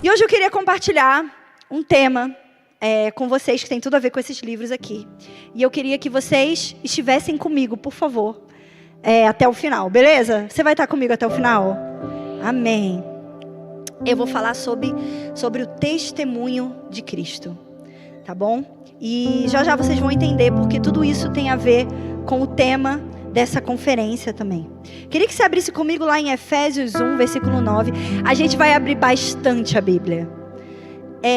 E hoje eu queria compartilhar um tema com vocês que tem tudo a ver com esses livros aqui. E eu queria que vocês estivessem comigo, por favor, até o final, beleza? Você vai estar comigo até o final? Amém. Eu vou falar sobre o testemunho de Cristo, tá bom? E já vocês vão entender porque tudo isso tem a ver com o tema dessa conferência também. Queria que você abrisse comigo lá em Efésios 1, versículo 9. A gente vai abrir bastante a Bíblia.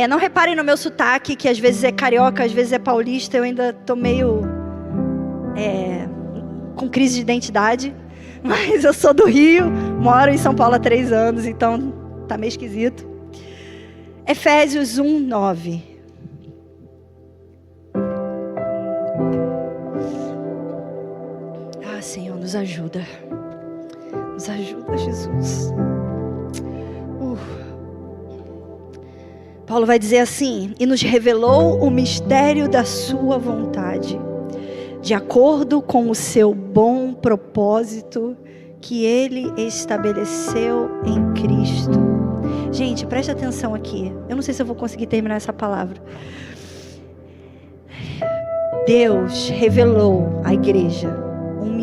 Não reparem no meu sotaque, que às vezes é carioca, às vezes é paulista. Eu ainda tô meio com crise de identidade. Mas eu sou do Rio, moro em São Paulo há 3 anos, então tá meio esquisito. Efésios 1, 9. Senhor, nos ajuda. Nos ajuda, Jesus. Paulo vai dizer assim: e nos revelou o mistério da sua vontade, de acordo com o seu bom propósito que ele estabeleceu em Cristo. Gente, preste atenção aqui. Eu não sei se eu vou conseguir terminar essa palavra. Deus revelou à igreja um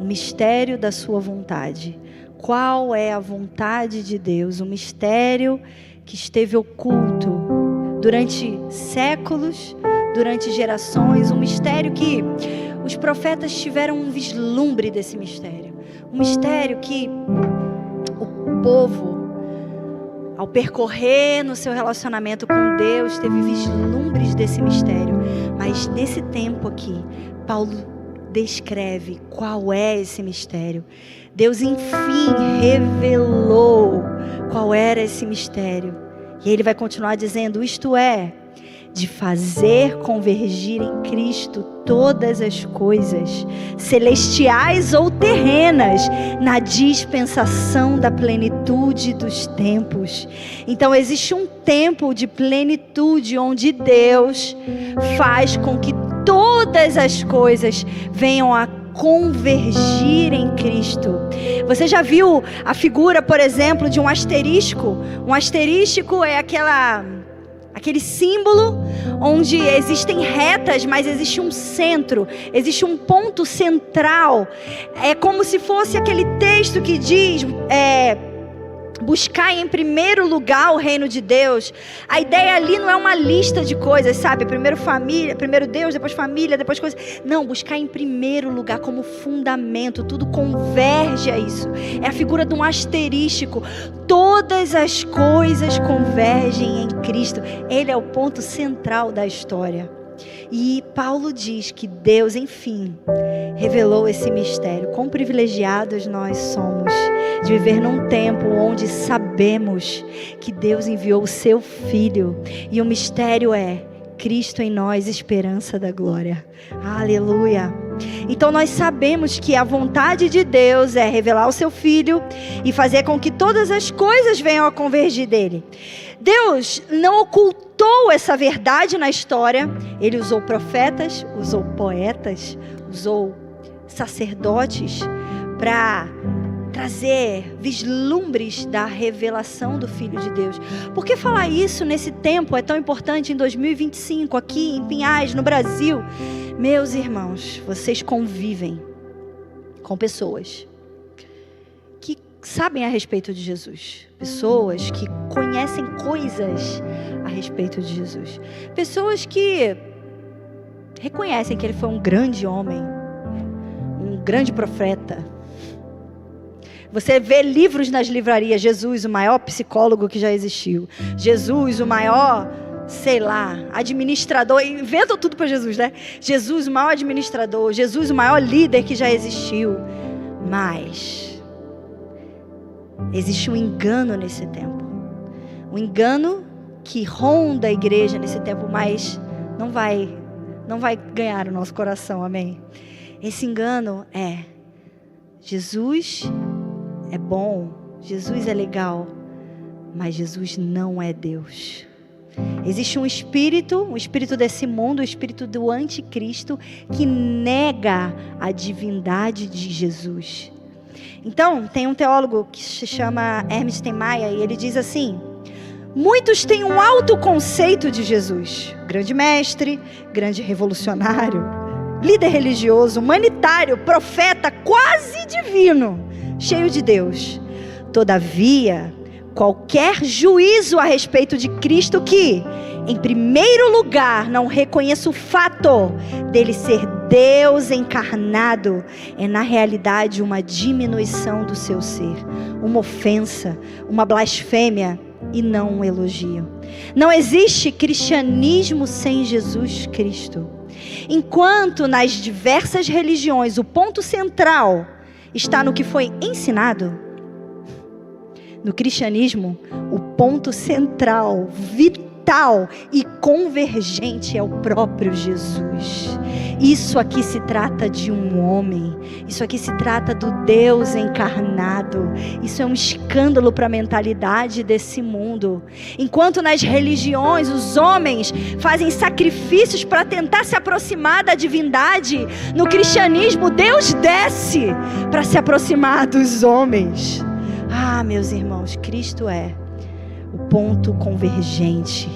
mistério da sua vontade. Qual é a vontade de Deus? Um mistério que esteve oculto durante séculos, durante gerações, um mistério que os profetas tiveram um vislumbre desse mistério. Um mistério que o povo, ao percorrer no seu relacionamento com Deus, teve vislumbres desse mistério. Mas nesse tempo aqui, Paulo descreve qual é esse mistério. Deus enfim revelou qual era esse mistério. E ele vai continuar dizendo, isto é, de fazer convergir em Cristo todas as coisas, celestiais ou terrenas, na dispensação da plenitude dos tempos. Então existe um tempo de plenitude onde Deus faz com que todas as coisas venham a convergir em Cristo. Você já viu a figura, por exemplo, de um asterisco? Um asterisco é aquele símbolo onde existem retas, mas existe um centro, existe um ponto central. É como se fosse aquele texto que diz... buscar em primeiro lugar o reino de Deus. A ideia ali não é uma lista de coisas, sabe? Primeiro família, primeiro Deus, depois família, depois coisas. Não, buscar em primeiro lugar como fundamento. Tudo converge a isso. É a figura de um asterístico. Todas as coisas convergem em Cristo. Ele é o ponto central da história. E Paulo diz que Deus, enfim, revelou esse mistério. Quão privilegiados nós somos de viver num tempo onde sabemos que Deus enviou o seu Filho. E o mistério é Cristo em nós, esperança da glória. Aleluia! Então nós sabemos que a vontade de Deus é revelar o seu Filho e fazer com que todas as coisas venham a convergir dele. Deus não ocultou essa verdade na história. Ele usou profetas, usou poetas, usou sacerdotes para trazer vislumbres da revelação do Filho de Deus. Por que falar isso nesse tempo é tão importante em 2025, aqui em Pinhais, no Brasil? Meus irmãos, vocês convivem com pessoas que sabem a respeito de Jesus. Pessoas que conhecem coisas a respeito de Jesus. Pessoas que reconhecem que ele foi um grande homem, um grande profeta. Você vê livros nas livrarias, Jesus, o maior psicólogo que já existiu. Jesus, o maior, sei lá, administrador. Inventam tudo para Jesus, né? Jesus, o maior administrador. Jesus, o maior líder que já existiu. Mas existe um engano nesse tempo. Um engano que ronda a igreja nesse tempo, mas não vai ganhar o nosso coração, amém? Esse engano é: Jesus é bom, Jesus é legal, mas Jesus não é Deus. Existe um espírito desse mundo, o espírito do anticristo, que nega a divindade de Jesus. Então, tem um teólogo que se chama Hermes Maia, e ele diz assim: muitos têm um alto conceito de Jesus, grande mestre, grande revolucionário, líder religioso, humanitário, profeta, quase divino, cheio de Deus. Todavia, qualquer juízo a respeito de Cristo que, em primeiro lugar, não reconheça o fato dele ser Deus encarnado, é na realidade uma diminuição do seu ser, uma ofensa, uma blasfêmia e não um elogio. Não existe cristianismo sem Jesus Cristo. Enquanto nas diversas religiões o ponto central está no que foi ensinado, no cristianismo o ponto central, vital e convergente é o próprio Jesus. Isso aqui se trata de um homem, isso aqui se trata do Deus encarnado. Isso é um escândalo para a mentalidade desse mundo. Enquanto nas religiões os homens fazem sacrifícios para tentar se aproximar da divindade, no cristianismo Deus desce para se aproximar dos homens. Ah, meus irmãos, Cristo é o ponto convergente.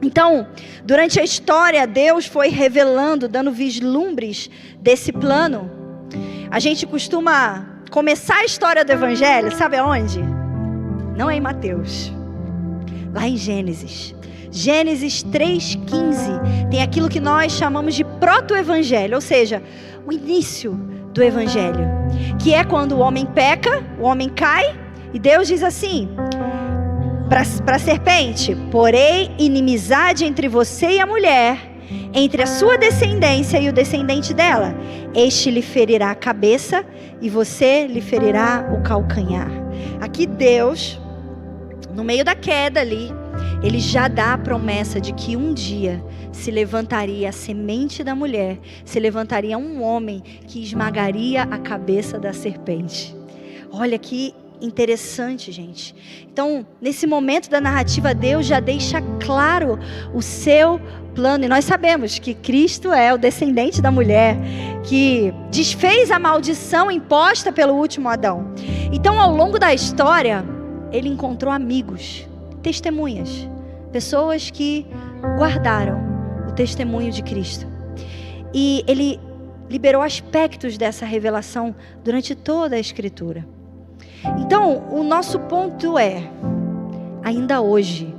Então, durante a história, Deus foi revelando, dando vislumbres desse plano. A gente costuma começar a história do Evangelho, sabe aonde? Não é em Mateus, lá em Gênesis. Gênesis 3,15 tem aquilo que nós chamamos de proto-evangelho, ou seja, o início do Evangelho, que é quando o homem peca, o homem cai, e Deus diz assim para a serpente: porém inimizade entre você e a mulher, entre a sua descendência e o descendente dela. Este lhe ferirá a cabeça e você lhe ferirá o calcanhar. Aqui Deus, no meio da queda ali, ele já dá a promessa de que um dia se levantaria a semente da mulher, se levantaria um homem que esmagaria a cabeça da serpente. Olha que interessante, gente. Então, nesse momento da narrativa, Deus já deixa claro o seu plano. E nós sabemos que Cristo é o descendente da mulher, que desfez a maldição imposta pelo último Adão. Então, ao longo da história, ele encontrou amigos, testemunhas, pessoas que guardaram o testemunho de Cristo. E ele liberou aspectos dessa revelação durante toda a Escritura. Então, o nosso ponto é: ainda hoje,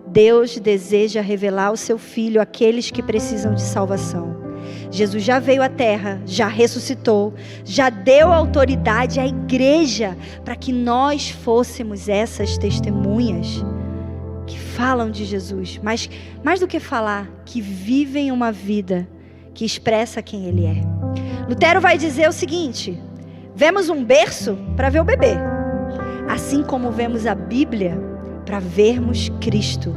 Deus deseja revelar o seu Filho àqueles que precisam de salvação. Jesus já veio à terra, já ressuscitou, já deu autoridade à igreja para que nós fôssemos essas testemunhas que falam de Jesus, mas mais do que falar, que vivem uma vida que expressa quem Ele é. Lutero vai dizer o seguinte: vemos um berço para ver o bebê, assim como vemos a Bíblia para vermos Cristo.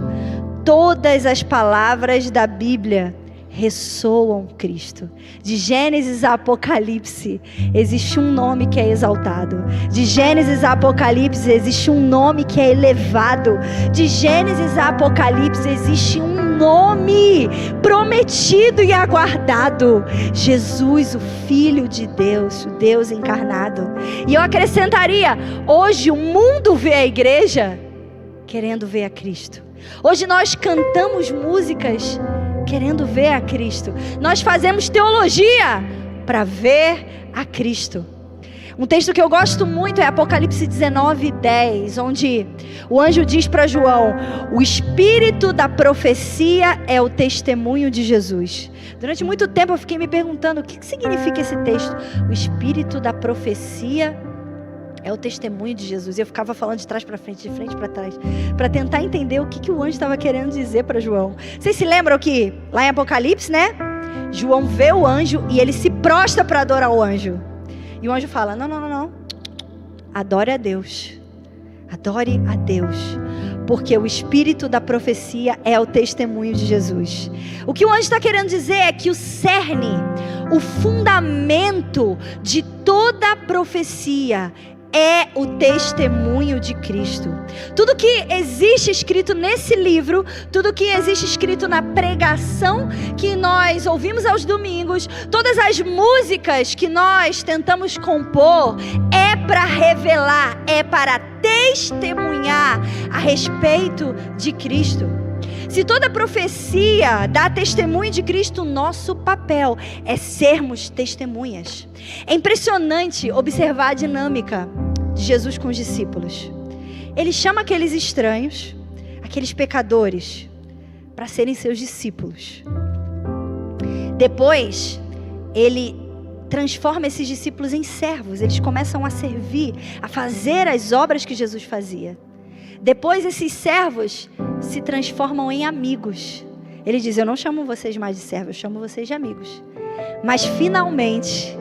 Todas as palavras da Bíblia ressoam Cristo. De Gênesis a Apocalipse existe um nome que é exaltado. De Gênesis a Apocalipse existe um nome que é elevado. De Gênesis a Apocalipse existe um nome prometido e aguardado: Jesus, o Filho de Deus, o Deus encarnado. E eu acrescentaria: hoje o mundo vê a igreja querendo ver a Cristo. Hoje nós cantamos músicas querendo ver a Cristo. Nós fazemos teologia para ver a Cristo. Um texto que eu gosto muito é Apocalipse 19:10, onde o anjo diz para João: o espírito da profecia é o testemunho de Jesus. Durante muito tempo eu fiquei me perguntando o que significa esse texto. O espírito da profecia é o testemunho de Jesus. E eu ficava falando de trás para frente, de frente para trás, para tentar entender o que o anjo estava querendo dizer para João. Vocês se lembram que lá em Apocalipse, né? João vê o anjo e ele se prostra para adorar o anjo. E o anjo fala: não. Adore a Deus. Adore a Deus. Porque o espírito da profecia é o testemunho de Jesus. O que o anjo está querendo dizer é que o cerne, o fundamento de toda a profecia é o testemunho de Cristo. Tudo que existe escrito nesse livro, tudo que existe escrito na pregação que nós ouvimos aos domingos, todas as músicas que nós tentamos compor, é para revelar, é para testemunhar a respeito de Cristo. Se toda profecia dá testemunho de Cristo, nosso papel é sermos testemunhas. É impressionante observar a dinâmica de Jesus com os discípulos. Ele chama aqueles estranhos, aqueles pecadores, para serem seus discípulos. Depois, ele transforma esses discípulos em servos. Eles começam a servir, a fazer as obras que Jesus fazia. Depois, esses servos se transformam em amigos. Ele diz: eu não chamo vocês mais de servos, eu chamo vocês de amigos. Mas, finalmente,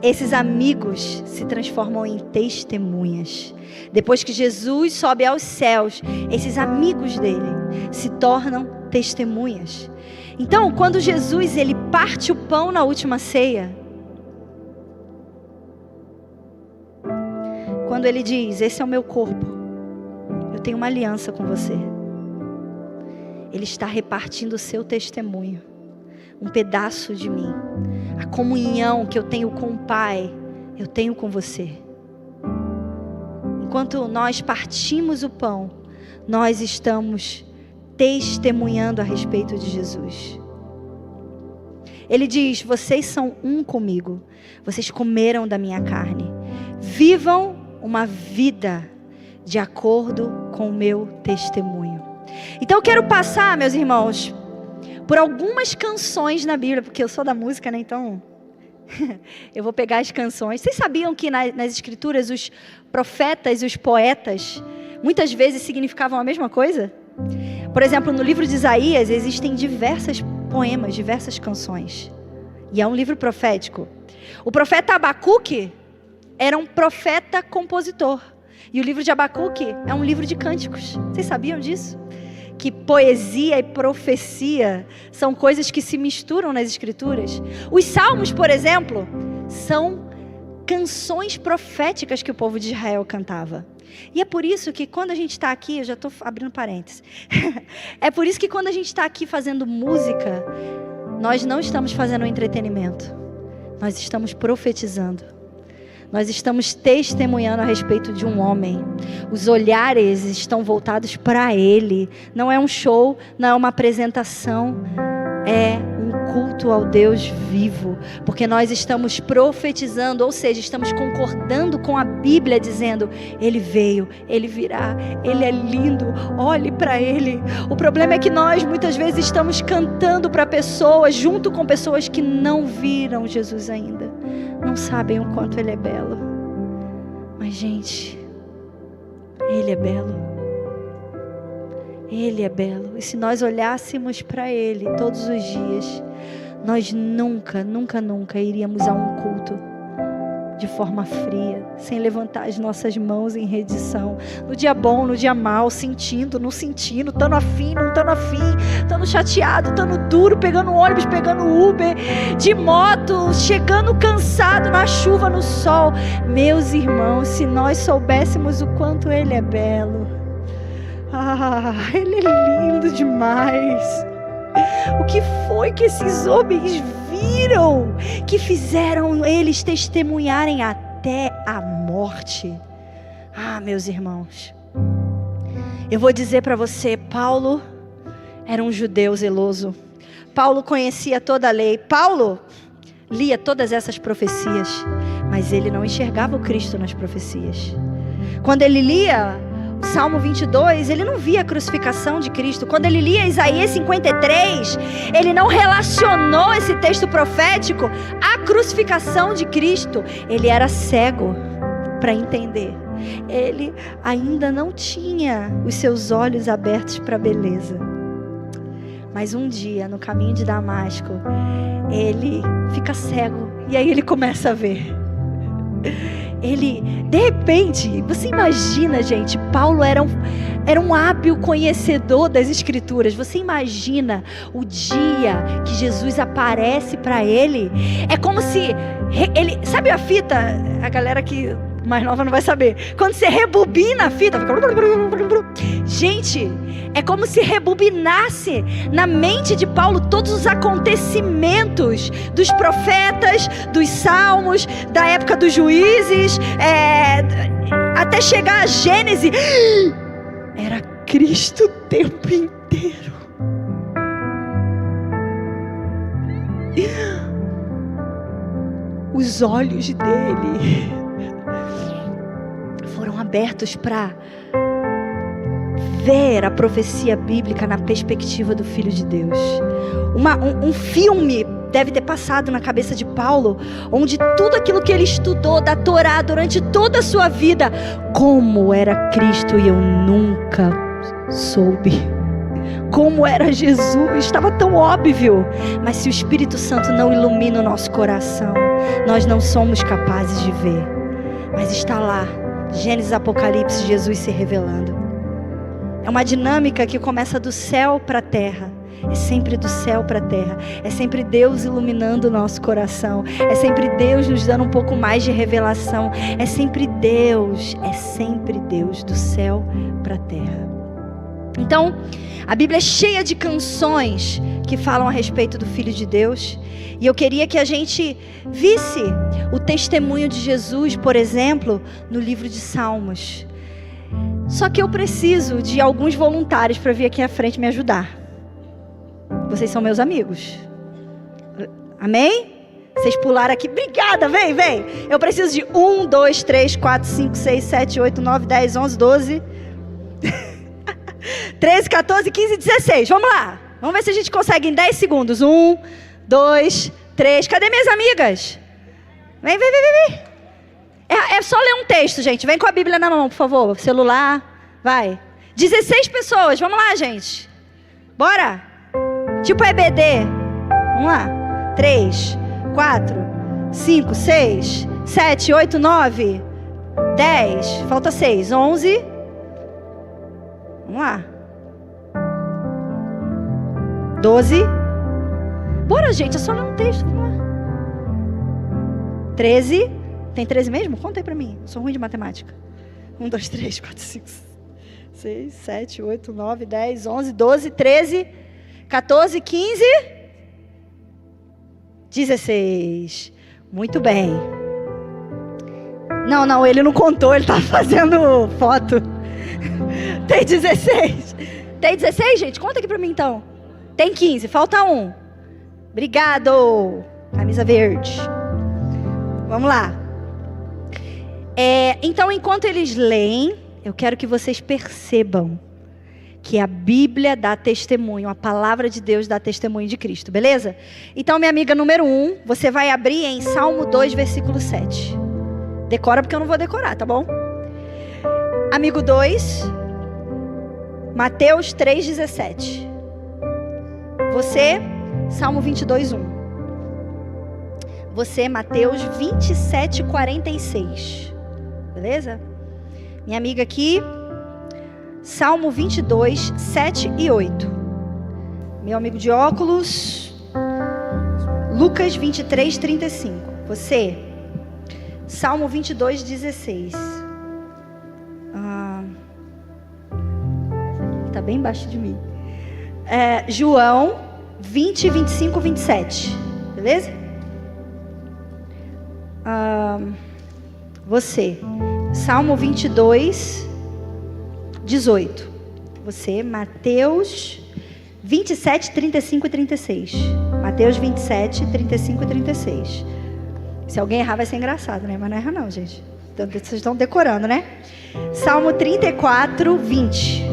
esses amigos se transformam em testemunhas. Depois que Jesus sobe aos céus, esses amigos dele se tornam testemunhas. Então, quando Jesus ele parte o pão na última ceia, quando ele diz: esse é o meu corpo, eu tenho uma aliança com você. Ele está repartindo o seu testemunho, um pedaço de mim. A comunhão que eu tenho com o Pai, eu tenho com você. Enquanto nós partimos o pão, nós estamos testemunhando a respeito de Jesus. Ele diz: vocês são um comigo, vocês comeram da minha carne. Vivam uma vida de acordo com o meu testemunho. Então eu quero passar, meus irmãos, por algumas canções na Bíblia, porque eu sou da música, né? Então eu vou pegar as canções. Vocês sabiam que nas escrituras os profetas e os poetas muitas vezes significavam a mesma coisa? Por exemplo, no livro de Isaías existem diversos poemas, diversas canções. E é um livro profético. O profeta Abacuque era um profeta compositor. E o livro de Abacuque é um livro de cânticos. Vocês sabiam disso? Que poesia e profecia são coisas que se misturam nas escrituras. Os salmos, por exemplo, são canções proféticas que o povo de Israel cantava. E é por isso que quando a gente está aqui, eu já estou abrindo parênteses, é por isso que quando a gente está aqui fazendo música, nós não estamos fazendo um entretenimento, nós estamos profetizando. Nós estamos testemunhando a respeito de um homem. Os olhares estão voltados para ele. Não é um show, não é uma apresentação. É um culto ao Deus vivo. Porque nós estamos profetizando, ou seja, estamos concordando com a Bíblia, dizendo: ele veio, ele virá, ele é lindo, olhe para ele. O problema é que nós muitas vezes estamos cantando para pessoas, junto com pessoas que não viram Jesus ainda. Não sabem o quanto ele é belo. Mas, gente, ele é belo. Ele é belo. E se nós olhássemos para ele todos os dias, nós nunca, nunca, nunca iríamos a um culto de forma fria, sem levantar as nossas mãos em rendição. No dia bom, no dia mal, sentindo, não sentindo, estando afim, não estando afim, estando chateado, estando duro, pegando ônibus, pegando Uber, de moto, chegando cansado na chuva, no sol. Meus irmãos, se nós soubéssemos o quanto ele é belo. Ele é lindo demais. O que foi que esses homens viram que fizeram eles testemunharem até a morte? Meus irmãos, eu vou dizer para você, Paulo era um judeu zeloso. Paulo conhecia toda a lei. Paulo lia todas essas profecias, mas ele não enxergava o Cristo nas profecias. Quando ele lia Salmo 22, ele não via a crucificação de Cristo. Quando ele lia Isaías 53, ele não relacionou esse texto profético à crucificação de Cristo. Ele era cego para entender. Ele ainda não tinha os seus olhos abertos para a beleza. Mas um dia, no caminho de Damasco, ele fica cego e aí ele começa a ver. Ele, de repente, você imagina, gente, Paulo era um hábil conhecedor das Escrituras. Você imagina o dia que Jesus aparece para ele? É como se ele, sabe a fita, a galera que Mais nova não vai saber. Quando você rebobina a fita, fica... Gente, é como se rebobinasse na mente de Paulo todos os acontecimentos dos profetas, dos salmos, da época dos juízes, até chegar a Gênesis. Era Cristo o tempo inteiro. Os olhos dele foram abertos para ver a profecia bíblica na perspectiva do Filho de Deus. Um filme deve ter passado na cabeça de Paulo, onde tudo aquilo que ele estudou da Torá durante toda a sua vida, como era Cristo e eu nunca soube. Como era Jesus, estava tão óbvio. Mas se o Espírito Santo não ilumina o nosso coração, nós não somos capazes de ver. Mas está lá, Gênesis, Apocalipse, Jesus se revelando. É uma dinâmica que começa do céu para a terra. É sempre do céu para a terra. É sempre Deus iluminando o nosso coração. É sempre Deus nos dando um pouco mais de revelação. É sempre Deus do céu para a terra. Então, a Bíblia é cheia de canções que falam a respeito do Filho de Deus. E eu queria que a gente visse o testemunho de Jesus, por exemplo, no livro de Salmos. Só que eu preciso de alguns voluntários para vir aqui à frente me ajudar. Vocês são meus amigos. Amém? Vocês pularam aqui. Obrigada, vem. Eu preciso de 1, 2, 3, 4, 5, 6, 7, 8, 9, 10, 11, 12... 13, 14, 15, 16. Vamos lá. Vamos ver se a gente consegue em 10 segundos. 1, 2, 3. Cadê minhas amigas? Vem. É só ler um texto, gente. Vem com a Bíblia na mão, por favor. Celular. Vai. 16 pessoas. Vamos lá, gente. Bora. Tipo EBD. Vamos lá. 3, 4, 5, 6, 7, 8, 9, 10. Falta 6. 11. Vamos lá. 12. Bora, gente, é só ler um texto. Vamos lá. 13. Tem 13 mesmo? Conta aí pra mim. Eu sou ruim de matemática. 1, 2, 3, 4, 5, 6, 7, 8, 9, 10, 11, 12, 13, 14, 15, 16. Muito bem. Não, ele não contou, ele tá fazendo foto. Tem 16. Tem 16, gente? Conta aqui pra mim, então. Tem 15, falta 1. Obrigado. Camisa verde. Vamos lá. Então, enquanto eles leem, eu quero que vocês percebam que a Bíblia dá testemunho, a palavra de Deus dá testemunho de Cristo, beleza? Então, minha amiga número 1, você vai abrir em Salmo 2, versículo 7. Decora, porque eu não vou decorar, tá bom? Amigo 2, Mateus 3,17. Você, Salmo 22, 1. Você, Mateus 27, 46. Beleza? Minha amiga aqui, Salmo 22, 7 e 8. Meu amigo de óculos, Lucas 23, 35. Você, Salmo 22, 16. Está bem embaixo de mim. João 20, 25, 27. Beleza? Você, Salmo 22, 18. Você, Mateus 27, 35 e 36. Mateus 27, 35 e 36. Se alguém errar vai ser engraçado, né? Mas não erra não, gente. Então, vocês estão decorando, né? Salmo 34, 20.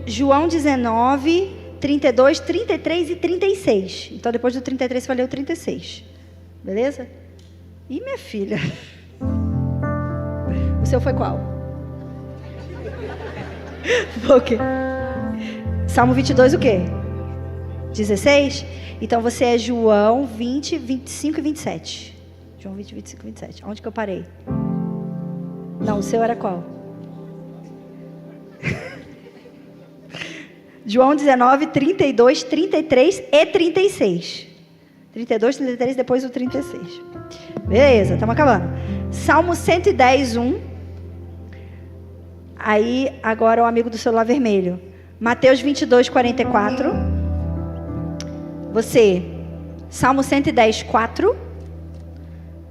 João 19, 32, 33 e 36. Então, depois do 33, você vai ler o 36. Beleza? Ih, minha filha. O seu foi qual? Ok. Salmo 22, o quê? 16? Então, você é João 20, 25 e 27. João 20, 25 e 27. Onde que eu parei? Não, o seu era qual? João 19, 32, 33 e 36. 32, 33, depois o 36. Beleza, estamos acabando. Salmo 110, 1. Aí, agora o amigo do celular vermelho. Mateus 22, 44. Você, Salmo 110, 4.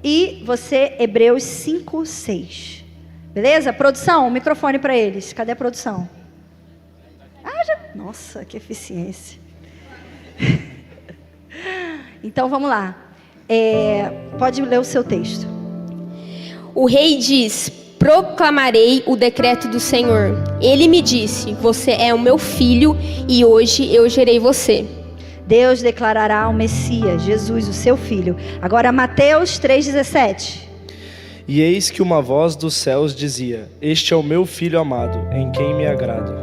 E você, Hebreus 5, 6. Beleza? Produção, microfone para eles. Cadê a produção? Nossa, que eficiência. Então, vamos lá. Pode ler o seu texto. O rei diz: proclamarei o decreto do Senhor. Ele me disse: você é o meu filho e hoje eu gerei você. Deus declarará o Messias, Jesus, o seu filho. Agora, Mateus 3,17. E eis que uma voz dos céus dizia: este é o meu filho amado, em quem me agrado.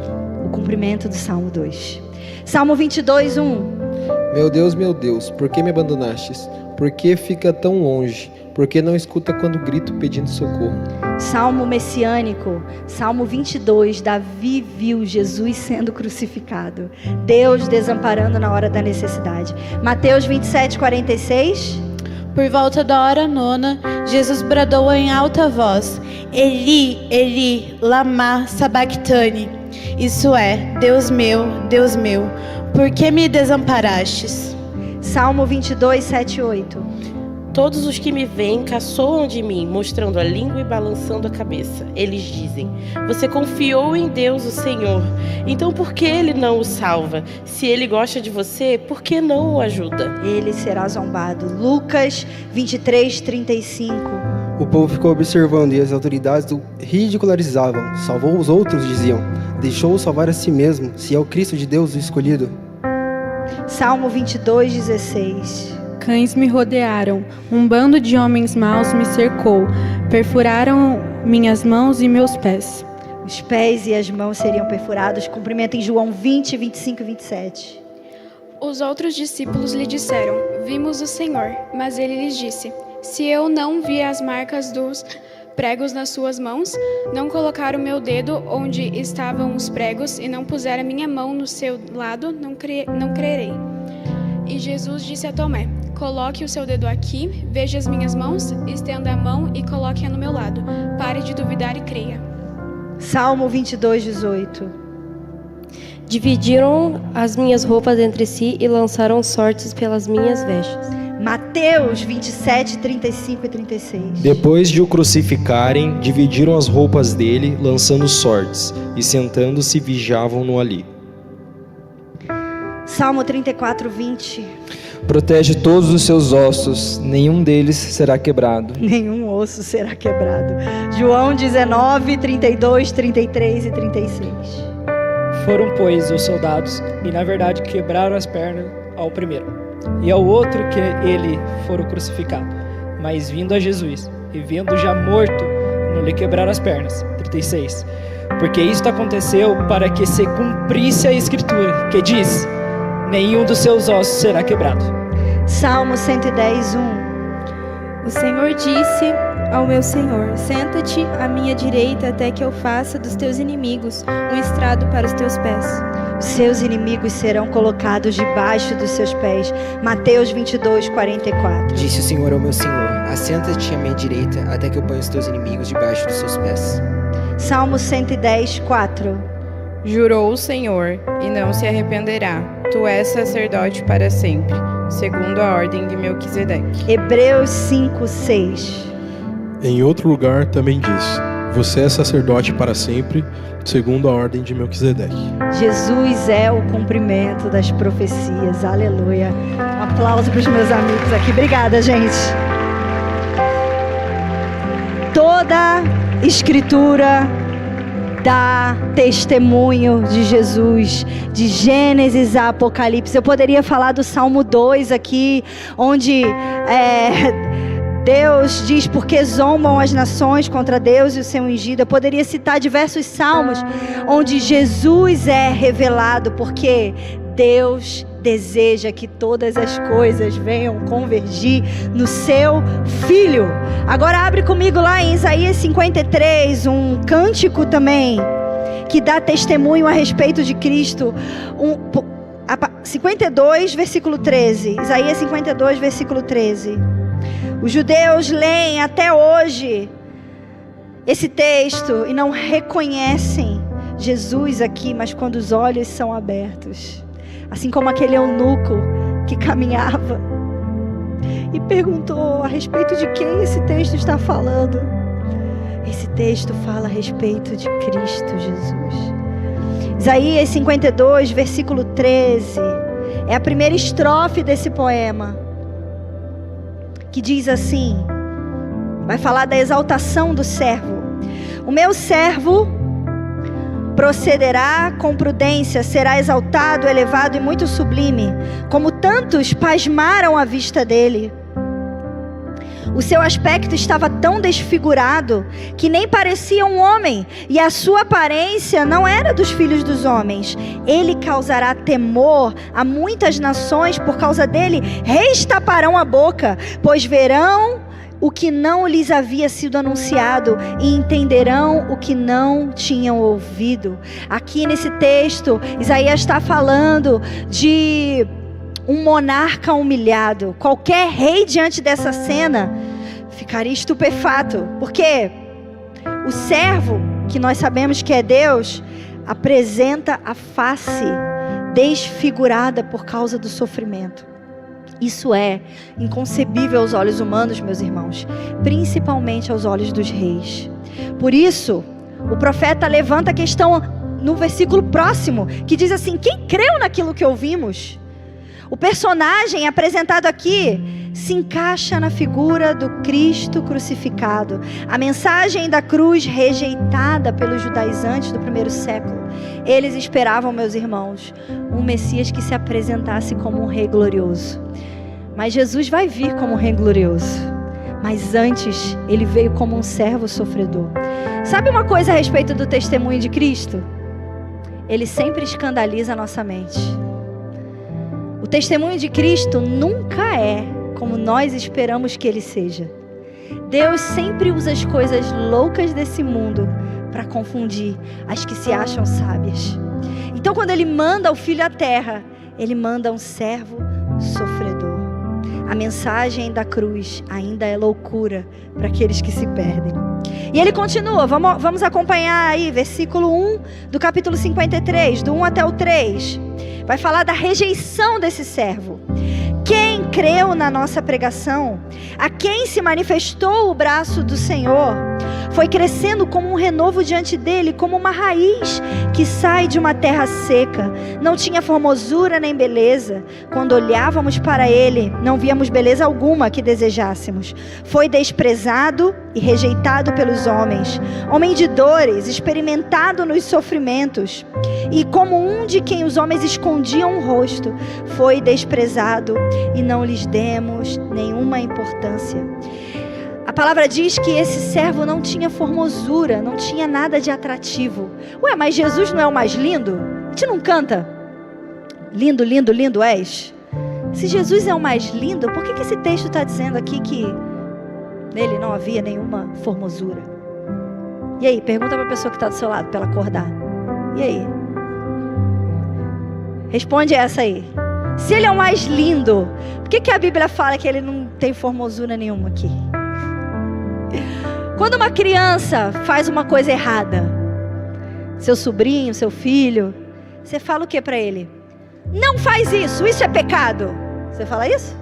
O cumprimento do Salmo 2. Salmo 22, 1. Meu Deus, por que me abandonastes? Por que fica tão longe? Por que não escuta quando grito pedindo socorro? Salmo messiânico, Salmo 22, Davi viu Jesus sendo crucificado, Deus desamparando na hora da necessidade. Mateus 27, 46. Por volta da hora 9, Jesus bradou em alta voz: Eli, Eli, lama sabachthani. Isso é, Deus meu, por que me desamparastes? Salmo 22, 7, 8. Todos os que me veem caçoam de mim, mostrando a língua e balançando a cabeça. Eles dizem: você confiou em Deus, o Senhor. Então por que Ele não o salva? Se Ele gosta de você, por que não o ajuda? Ele será zombado. Lucas 23, 35. O povo ficou observando e as autoridades o ridicularizavam. Salvou os outros, diziam. Deixou salvar a si mesmo, se é o Cristo de Deus o escolhido. Salmo 22, 16. Cães me rodearam, um bando de homens maus me cercou, perfuraram minhas mãos e meus pés. Os pés e as mãos seriam perfurados. Cumprimento em João 20, 25 e 27. Os outros discípulos lhe disseram: vimos o Senhor. Mas ele lhes disse: se eu não vi as marcas dos pregos nas suas mãos, não colocar o meu dedo onde estavam os pregos e não puser a minha mão no seu lado, não crerei. E Jesus disse a Tomé: coloque o seu dedo aqui, veja as minhas mãos, estenda a mão e coloque-a no meu lado. Pare de duvidar e creia. Salmo 22, 18. Dividiram as minhas roupas entre si e lançaram sortes pelas minhas vestes. Mateus 27, 35 e 36. Depois de o crucificarem, dividiram as roupas dele, lançando sortes, e sentando-se vigiavam-no ali. Salmo 34, 20. Protege todos os seus ossos, nenhum deles será quebrado. Nenhum osso será quebrado. João 19, 32, 33 e 36. Foram, pois, os soldados, e na verdade quebraram as pernas ao primeiro, e ao outro que ele fora crucificado. Mas vindo a Jesus, e vendo já morto, não lhe quebraram as pernas. 36. Porque isto aconteceu para que se cumprisse a Escritura, que diz: nenhum dos seus ossos será quebrado. Salmo 110, 1. O Senhor disse ao meu Senhor: senta-te à minha direita até que eu faça dos teus inimigos um estrado para os teus pés. Os seus inimigos serão colocados debaixo dos seus pés. Mateus 22, 44. Disse o Senhor ao meu Senhor: assenta-te à minha direita até que eu ponha os teus inimigos debaixo dos seus pés. Salmo 110, 4. Jurou o Senhor e não se arrependerá. Tu és sacerdote para sempre, segundo a ordem de Melquisedeque. Hebreus 5, 6. Em outro lugar também diz: você é sacerdote para sempre, segundo a ordem de Melquisedeque. Jesus é o cumprimento das profecias. Aleluia. Um aplauso para os meus amigos aqui. Obrigada, gente. Toda Escritura dá testemunho de Jesus, de Gênesis a Apocalipse. Eu poderia falar do Salmo 2 aqui, onde Deus diz: porque zombam as nações contra Deus e o seu ungido. Eu poderia citar diversos salmos onde Jesus é revelado, porque Deus deseja que todas as coisas venham convergir no seu Filho. Agora abre comigo lá em Isaías 53, um cântico também que dá testemunho a respeito de Cristo. 52, versículo 13. Isaías 52, versículo 13. Os judeus leem até hoje esse texto e não reconhecem Jesus aqui, mas quando os olhos são abertos, assim como aquele eunuco que caminhava e perguntou a respeito de quem esse texto está falando. Esse texto fala a respeito de Cristo Jesus. Isaías 52, versículo 13, é a primeira estrofe desse poema, que diz assim, vai falar da exaltação do servo. O meu servo procederá com prudência, será exaltado, elevado e muito sublime, como tantos pasmaram à vista dele. O seu aspecto estava tão desfigurado que nem parecia um homem, e a sua aparência não era dos filhos dos homens. Ele causará temor a muitas nações, por causa dele reis taparão a boca, pois verão o que não lhes havia sido anunciado e entenderão o que não tinham ouvido. Aqui nesse texto, Isaías está falando de um monarca humilhado. Qualquer rei diante dessa cena ficaria estupefato, porque o servo, que nós sabemos que é Deus, apresenta a face desfigurada por causa do sofrimento. Isso é inconcebível aos olhos humanos, meus irmãos, principalmente aos olhos dos reis. Por isso, o profeta levanta a questão no versículo próximo, que diz assim: quem creu naquilo que ouvimos? O personagem apresentado aqui se encaixa na figura do Cristo crucificado. A mensagem da cruz rejeitada pelos judaizantes do primeiro século. Eles esperavam, meus irmãos, um Messias que se apresentasse como um rei glorioso. Mas Jesus vai vir como um rei glorioso. Mas antes, ele veio como um servo sofredor. Sabe uma coisa a respeito do testemunho de Cristo? Ele sempre escandaliza a nossa mente. O testemunho de Cristo nunca é como nós esperamos que ele seja. Deus sempre usa as coisas loucas desse mundo para confundir as que se acham sábias. Então, quando ele manda o Filho à terra, ele manda um servo sofredor. A mensagem da cruz ainda é loucura para aqueles que se perdem. E ele continua, vamos acompanhar aí, versículo 1 do capítulo 53, do 1 até o 3. Vai falar da rejeição desse servo. Quem creu na nossa pregação, a quem se manifestou o braço do Senhor, foi crescendo como um renovo diante dele, como uma raiz que sai de uma terra seca. Não tinha formosura nem beleza. Quando olhávamos para ele, não víamos beleza alguma que desejássemos. Foi desprezado e rejeitado pelos homens, homem de dores, experimentado nos sofrimentos, e como um de quem os homens escondiam o rosto, foi desprezado e não lhes demos nenhuma importância. A palavra diz que esse servo não tinha formosura, não tinha nada de atrativo. Ué, mas Jesus não é o mais lindo? A gente não canta? Lindo, lindo, lindo és? Se Jesus é o mais lindo, por que esse texto está dizendo aqui que nele não havia nenhuma formosura? E aí, pergunta para a pessoa que está do seu lado, para ela acordar. E aí? Responde essa aí. Se ele é o mais lindo, por que a Bíblia fala que ele não tem formosura nenhuma aqui? Quando uma criança faz uma coisa errada, seu sobrinho, seu filho, você fala o que para ele? Não faz isso, isso é pecado. Você fala isso?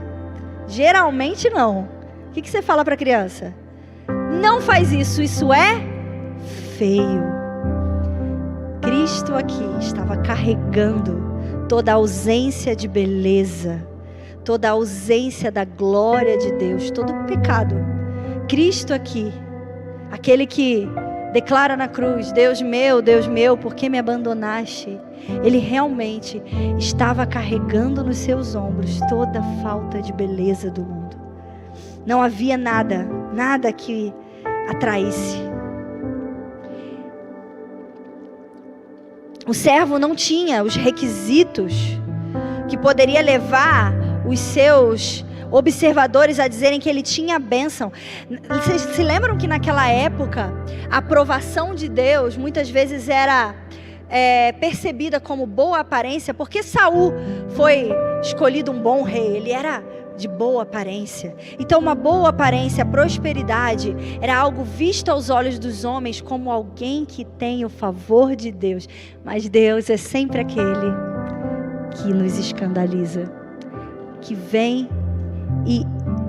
Geralmente não. O que você fala para a criança? Não faz isso, isso é feio. Cristo aqui estava carregando toda a ausência de beleza, toda a ausência da glória de Deus, todo o pecado. Cristo aqui, aquele que declara na cruz: Deus meu, por que me abandonaste? Ele realmente estava carregando nos seus ombros toda a falta de beleza do mundo. Não havia nada que atraísse. O servo não tinha os requisitos que poderia levar os seus observadores a dizerem que ele tinha a bênção. Vocês se lembram que naquela época a aprovação de Deus muitas vezes era percebida como boa aparência? Porque Saul foi escolhido um bom rei, ele era de boa aparência. Então, uma boa aparência, a prosperidade, era algo visto aos olhos dos homens como alguém que tem o favor de Deus. Mas Deus é sempre aquele que nos escandaliza, que vem e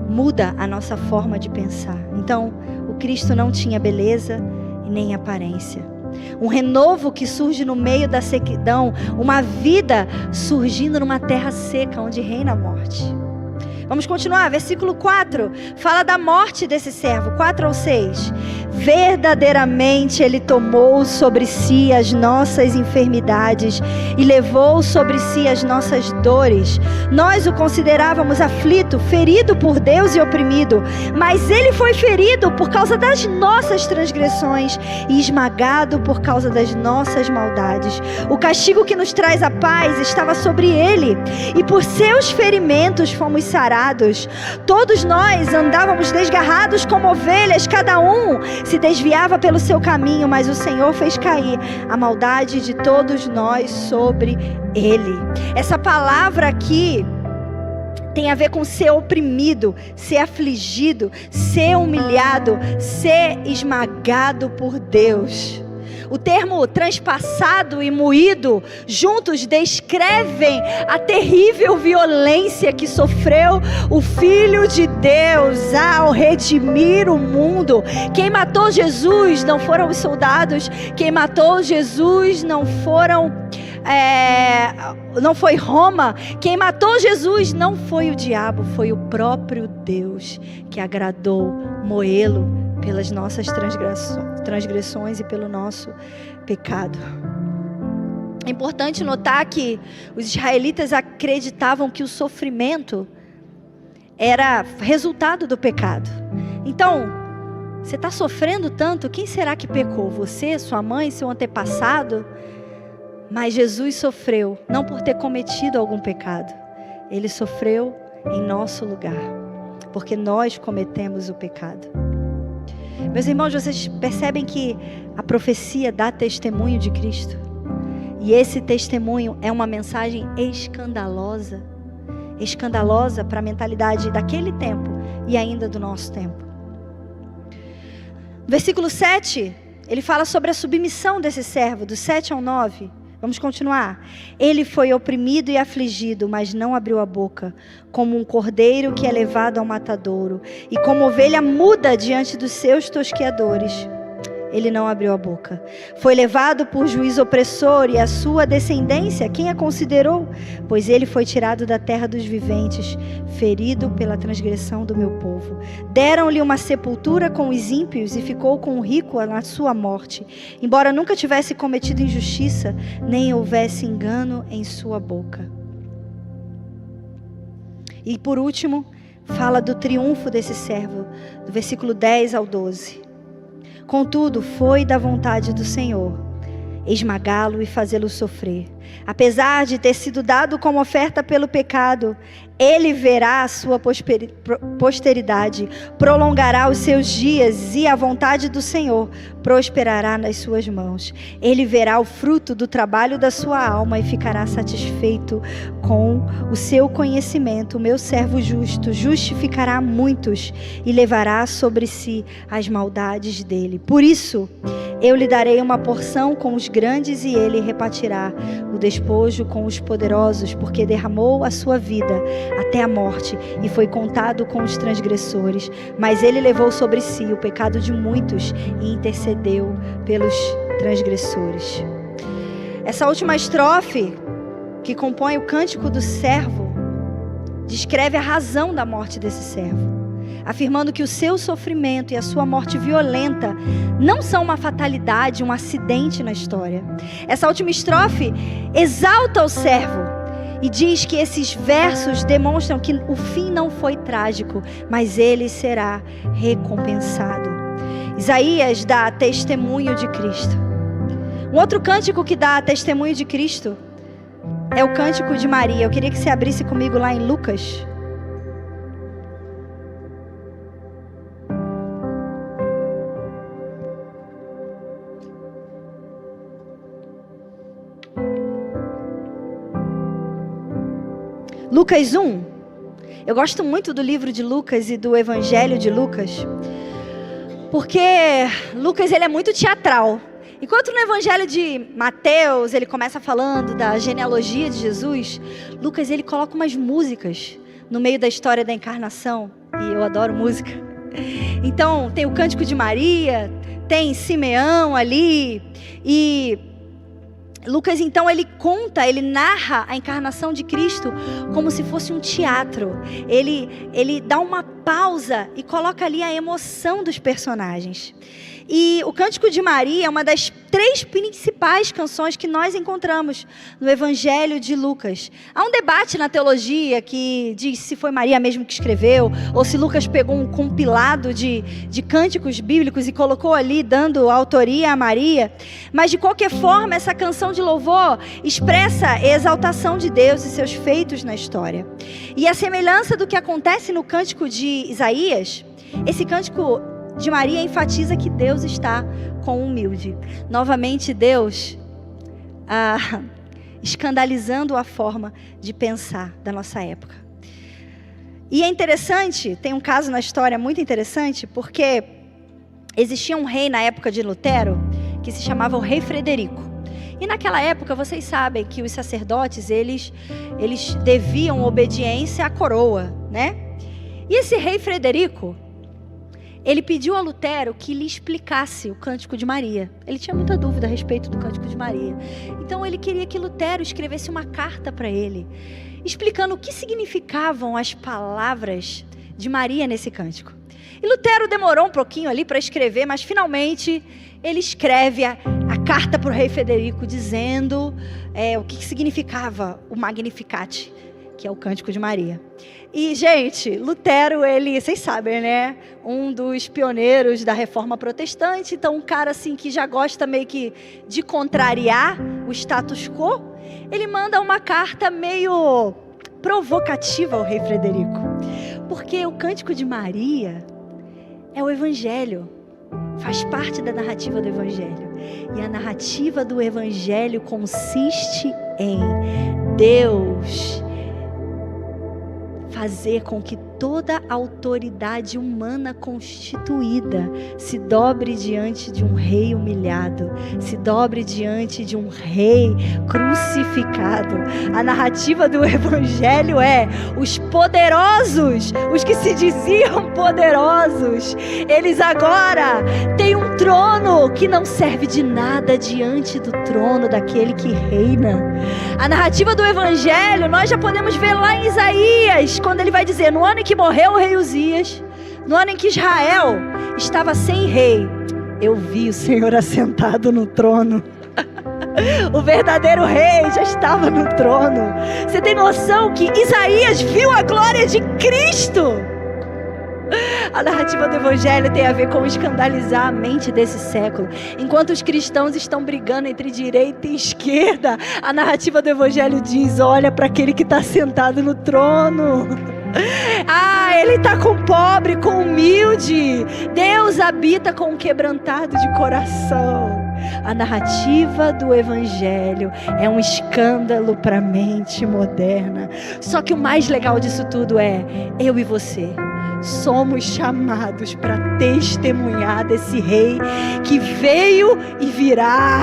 muda a nossa forma de pensar. Então, o Cristo não tinha beleza e nem aparência. Um renovo que surge no meio da sequidão, uma vida surgindo numa terra seca onde reina a morte. Vamos continuar, versículo 4, fala da morte desse servo, 4 ao 6. Verdadeiramente ele tomou sobre si as nossas enfermidades e levou sobre si as nossas dores. Nós o considerávamos aflito, ferido por Deus e oprimido, mas ele foi ferido por causa das nossas transgressões e esmagado por causa das nossas maldades. O castigo que nos traz a paz estava sobre ele, e por seus ferimentos fomos sarados. Todos nós andávamos desgarrados como ovelhas, cada um se desviava pelo seu caminho, mas o Senhor fez cair a maldade de todos nós sobre ele. Essa palavra aqui tem a ver com ser oprimido, ser afligido, ser humilhado, ser esmagado por Deus. O termo transpassado e moído juntos descrevem a terrível violência que sofreu o Filho de Deus ao redimir o mundo. Quem matou Jesus não foram os soldados, quem matou Jesus não foi Roma, quem matou Jesus não foi o diabo, foi o próprio Deus que agradou moê-lo pelas nossas transgressões e pelo nosso pecado. É importante notar que os israelitas acreditavam que o sofrimento era resultado do pecado. Então, você está sofrendo tanto, quem será que pecou? Você, sua mãe, seu antepassado? Mas Jesus sofreu, não por ter cometido algum pecado. Ele sofreu em nosso lugar, porque nós cometemos o pecado. Meus irmãos, vocês percebem que a profecia dá testemunho de Cristo? E esse testemunho é uma mensagem escandalosa. Escandalosa para a mentalidade daquele tempo e ainda do nosso tempo. No versículo 7, ele fala sobre a submissão desse servo, do 7 ao 9. Vamos continuar. Ele foi oprimido e afligido, mas não abriu a boca, como um cordeiro que é levado ao matadouro, e como ovelha muda diante dos seus tosqueadores. Ele não abriu a boca. Foi levado por juiz opressor, e a sua descendência, quem a considerou? Pois ele foi tirado da terra dos viventes, ferido pela transgressão do meu povo. Deram-lhe uma sepultura com os ímpios, e ficou com o rico na sua morte, embora nunca tivesse cometido injustiça, nem houvesse engano em sua boca. E por último, fala do triunfo desse servo, do versículo 10 ao 12. Contudo, foi da vontade do Senhor esmagá-lo e fazê-lo sofrer. Apesar de ter sido dado como oferta pelo pecado, ele verá a sua posteridade, prolongará os seus dias, e a vontade do Senhor prosperará nas suas mãos. Ele verá o fruto do trabalho da sua alma e ficará satisfeito com o seu conhecimento. O meu servo justo justificará muitos e levará sobre si as maldades dele. Por isso, eu lhe darei uma porção com os grandes, e ele repartirá o despojo com os poderosos, porque derramou a sua vida até a morte e foi contado com os transgressores. Mas ele levou sobre si o pecado de muitos e intercedeu pelos transgressores. Essa última estrofe, que compõe o cântico do servo, descreve a razão da morte desse servo, afirmando que o seu sofrimento e a sua morte violenta não são uma fatalidade, um acidente na história. Essa última estrofe exalta o servo e diz que esses versos demonstram que o fim não foi trágico, mas ele será recompensado. Isaías dá testemunho de Cristo. Um outro cântico que dá testemunho de Cristo é o cântico de Maria. Eu queria que você abrisse comigo lá em Lucas. Lucas 1, Eu gosto muito do livro de Lucas e do Evangelho de Lucas, porque Lucas ele é muito teatral. Enquanto no Evangelho de Mateus ele começa falando da genealogia de Jesus, Lucas ele coloca umas músicas no meio da história da encarnação, e eu adoro música. Então tem o Cântico de Maria, tem Simeão ali, e Lucas então ele narra a encarnação de Cristo como se fosse um teatro. Ele dá uma pausa e coloca ali a emoção dos personagens. E o Cântico de Maria é uma das 3 principais canções que nós encontramos no Evangelho de Lucas. Há um debate na teologia que diz se foi Maria mesmo que escreveu, ou se Lucas pegou um compilado de cânticos bíblicos e colocou ali, dando autoria a Maria. Mas de qualquer forma, essa canção de louvor expressa a exaltação de Deus e seus feitos na história. E a semelhança do que acontece no Cântico de Isaías, esse Cântico de Maria enfatiza que Deus está com o humilde. Novamente Deus escandalizando a forma de pensar da nossa época. E é interessante, tem um caso na história muito interessante, porque existia um rei na época de Lutero que se chamava o rei Frederico. E naquela época vocês sabem que os sacerdotes eles deviam obediência à coroa, né? E esse rei Frederico, ele pediu a Lutero que lhe explicasse o Cântico de Maria. Ele tinha muita dúvida a respeito do Cântico de Maria. Então ele queria que Lutero escrevesse uma carta para ele, explicando o que significavam as palavras de Maria nesse cântico. E Lutero demorou um pouquinho ali para escrever, mas finalmente ele escreve a carta para o rei Frederico, dizendo o que significava o Magnificat, que é o Cântico de Maria. E, gente, Lutero, vocês sabem, né? Um dos pioneiros da Reforma Protestante. Então, um cara assim que já gosta meio que de contrariar o status quo. Ele manda uma carta meio provocativa ao rei Frederico. Porque o Cântico de Maria é o Evangelho. Faz parte da narrativa do Evangelho. E a narrativa do Evangelho consiste em Deus fazer com que toda autoridade humana constituída se dobre diante de um rei humilhado, se dobre diante de um rei crucificado. A narrativa do Evangelho é os poderosos, os que se diziam poderosos, eles agora têm um trono que não serve de nada diante do trono daquele que reina. A narrativa do Evangelho nós já podemos ver lá em Isaías, quando ele vai dizer, no ano em que morreu o rei Uzias, no ano em que Israel estava sem rei, eu vi o Senhor assentado no trono. O verdadeiro rei já estava no trono. Você tem noção que Isaías viu a glória de Cristo? A narrativa do Evangelho tem a ver com escandalizar a mente desse século. Enquanto os cristãos estão brigando entre direita e esquerda, a narrativa do Evangelho diz, olha para aquele que está sentado no trono. Ele está com o pobre, com o humilde. Deus habita com o quebrantado de coração. A narrativa do Evangelho é um escândalo para a mente moderna. Só que o mais legal disso tudo é, eu e você somos chamados para testemunhar desse rei que veio e virá.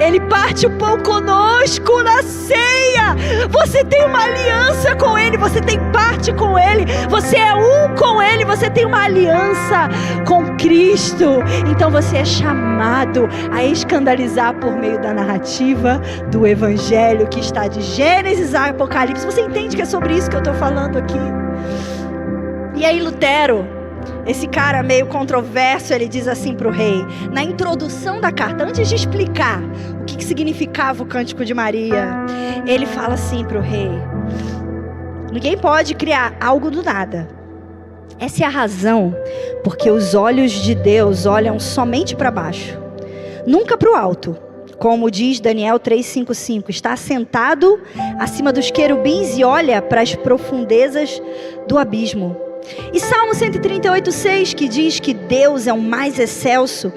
Ele parte o pão conosco na ceia. Você tem uma aliança com ele, você tem parte com ele, você é um com ele, você tem uma aliança com Cristo. Então você é chamado a escandalizar por meio da narrativa do Evangelho, que está de Gênesis a Apocalipse. Você entende que é sobre isso que eu estou falando aqui? E aí Lutero, esse cara meio controverso, ele diz assim para o rei, na introdução da carta, antes de explicar o que significava o Cântico de Maria, ele fala assim para o rei, ninguém pode criar algo do nada. Essa é a razão porque os olhos de Deus olham somente para baixo, nunca para o alto. Como diz Daniel 3:5:5, está assentado acima dos querubins e olha para as profundezas do abismo. E Salmo 138:6, que diz que Deus é o mais excelso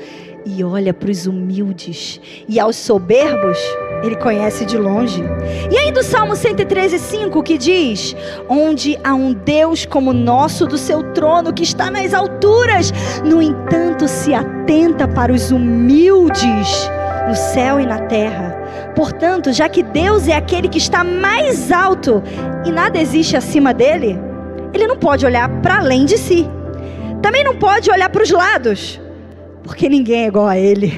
e olha para os humildes, e aos soberbos Ele conhece de longe. E aí do Salmo 113:5 que diz: onde há um Deus como o nosso, do seu trono que está nas alturas, no entanto se atenta para os humildes no céu e na terra. Portanto, já que Deus é aquele que está mais alto e nada existe acima dele, Ele não pode olhar para além de si. Também não pode olhar para os lados, porque ninguém é igual a Ele.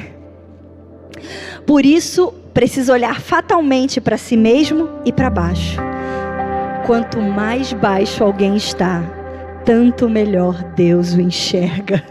Por isso, precisa olhar fatalmente para si mesmo e para baixo. Quanto mais baixo alguém está, tanto melhor Deus o enxerga.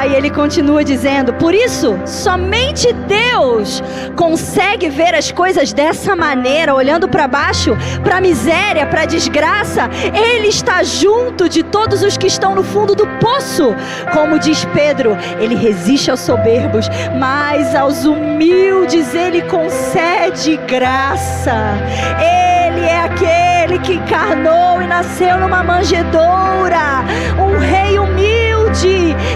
E ele continua dizendo: por isso, somente Deus consegue ver as coisas dessa maneira, olhando para baixo, para a miséria, para a desgraça. Ele está junto de todos os que estão no fundo do poço. Como diz Pedro, Ele resiste aos soberbos, mas aos humildes Ele concede graça. Ele é aquele que encarnou e nasceu numa manjedoura, um rei humilde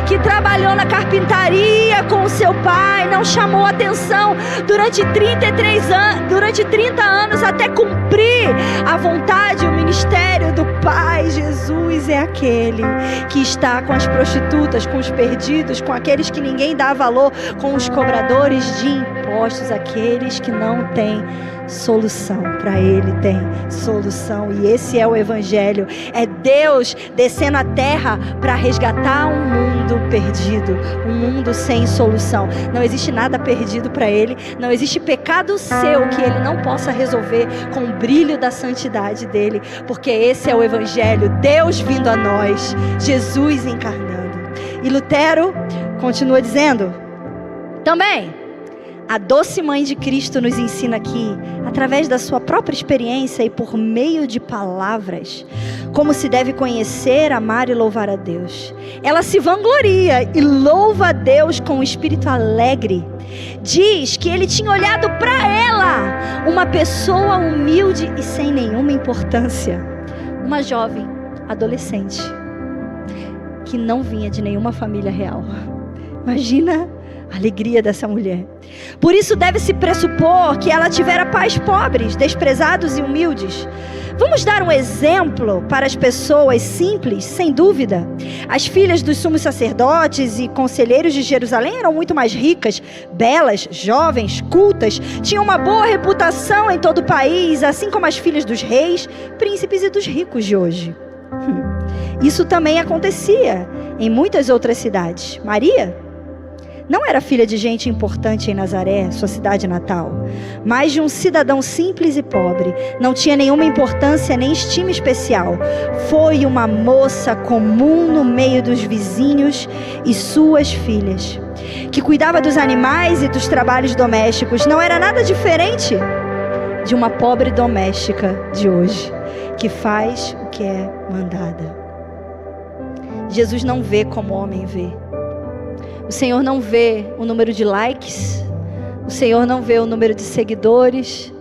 que trabalhou na carpintaria com o seu pai, não chamou atenção durante 30 anos até cumprir a vontade e o ministério do Pai. Jesus é aquele que está com as prostitutas, com os perdidos, com aqueles que ninguém dá valor, com os cobradores de impostos, aqueles que não têm solução. Para Ele tem solução, e esse é o Evangelho. É Deus descendo à terra para resgatar um mundo perdido, um mundo sem solução. Não existe nada perdido para Ele, não existe pecado seu que Ele não possa resolver com o brilho da santidade dEle, porque esse é o Evangelho, Deus vindo a nós, Jesus encarnando. E Lutero continua dizendo também: a doce mãe de Cristo nos ensina aqui, através da sua própria experiência e por meio de palavras, como se deve conhecer, amar e louvar a Deus. Ela se vangloria e louva a Deus com um espírito alegre. Diz que ele tinha olhado para ela, uma pessoa humilde e sem nenhuma importância, uma jovem adolescente que não vinha de nenhuma família real. Imagina a alegria dessa mulher. Por isso deve-se pressupor que ela tivera pais pobres, desprezados e humildes. Vamos dar um exemplo para as pessoas simples, sem dúvida. As filhas dos sumos sacerdotes e conselheiros de Jerusalém eram muito mais ricas, belas, jovens, cultas, tinham uma boa reputação em todo o país, assim como as filhas dos reis, príncipes e dos ricos de hoje. Isso também acontecia em muitas outras cidades. Maria não era filha de gente importante em Nazaré, sua cidade natal, mas de um cidadão simples e pobre. Não tinha nenhuma importância nem estima especial. Foi uma moça comum no meio dos vizinhos e suas filhas, que cuidava dos animais e dos trabalhos domésticos. Não era nada diferente de uma pobre doméstica de hoje, que faz o que é mandada. Jesus não vê como o homem vê. O Senhor não vê o número de likes, o Senhor não vê o número de seguidores,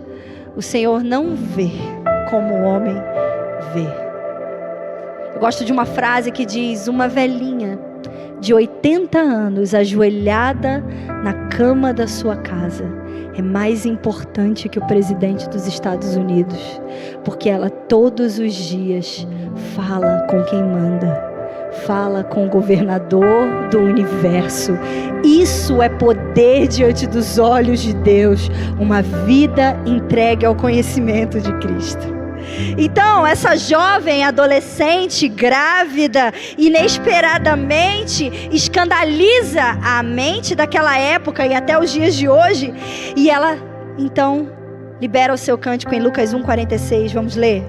o Senhor não vê como o homem vê. Eu gosto de uma frase que diz: uma velhinha de 80 anos ajoelhada na cama da sua casa é mais importante que o presidente dos Estados Unidos, porque ela todos os dias fala com quem manda, fala com o governador do universo. Isso é poder diante dos olhos de Deus, uma vida entregue ao conhecimento de Cristo. Então, essa jovem adolescente, grávida, inesperadamente, escandaliza a mente daquela época e até os dias de hoje. E ela, então, libera o seu cântico em Lucas 1,46. Vamos ler?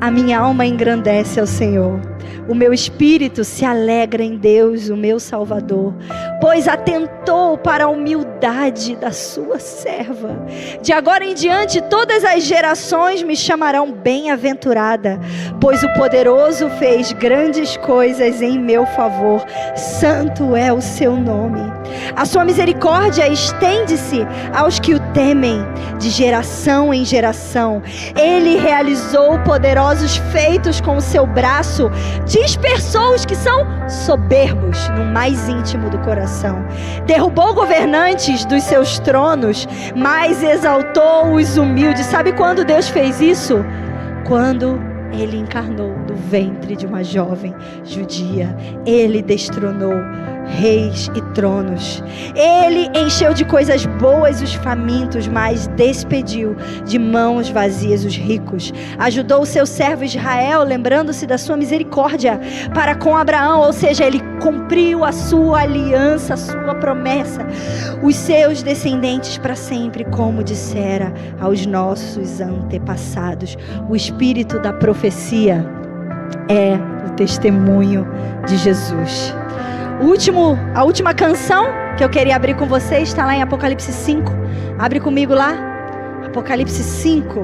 A minha alma engrandece ao Senhor, o meu espírito se alegra em Deus, o meu Salvador, pois atentou para a humildade da sua serva. De agora em diante todas as gerações me chamarão bem-aventurada, pois o poderoso fez grandes coisas em meu favor, santo é o seu nome. A sua misericórdia estende-se aos que o temem, de geração em geração. Ele realizou poderosos feitos com o seu braço, dispersou os que são soberbos no mais íntimo do coração, derrubou governantes dos seus tronos, mas exaltou os humildes. Sabe quando Deus fez isso? Quando Ele encarnou no ventre de uma jovem judia. Ele destronou reis e tronos. Ele encheu de coisas boas os famintos, mas despediu de mãos vazias os ricos. Ajudou o seu servo Israel, lembrando-se da sua misericórdia para com Abraão, ou seja, Ele cumpriu a sua aliança, a sua promessa, os seus descendentes para sempre, como dissera aos nossos antepassados. O espírito da profecia é o testemunho de Jesus. A última canção que eu queria abrir com vocês está lá em Apocalipse 5. Abre comigo lá, Apocalipse 5.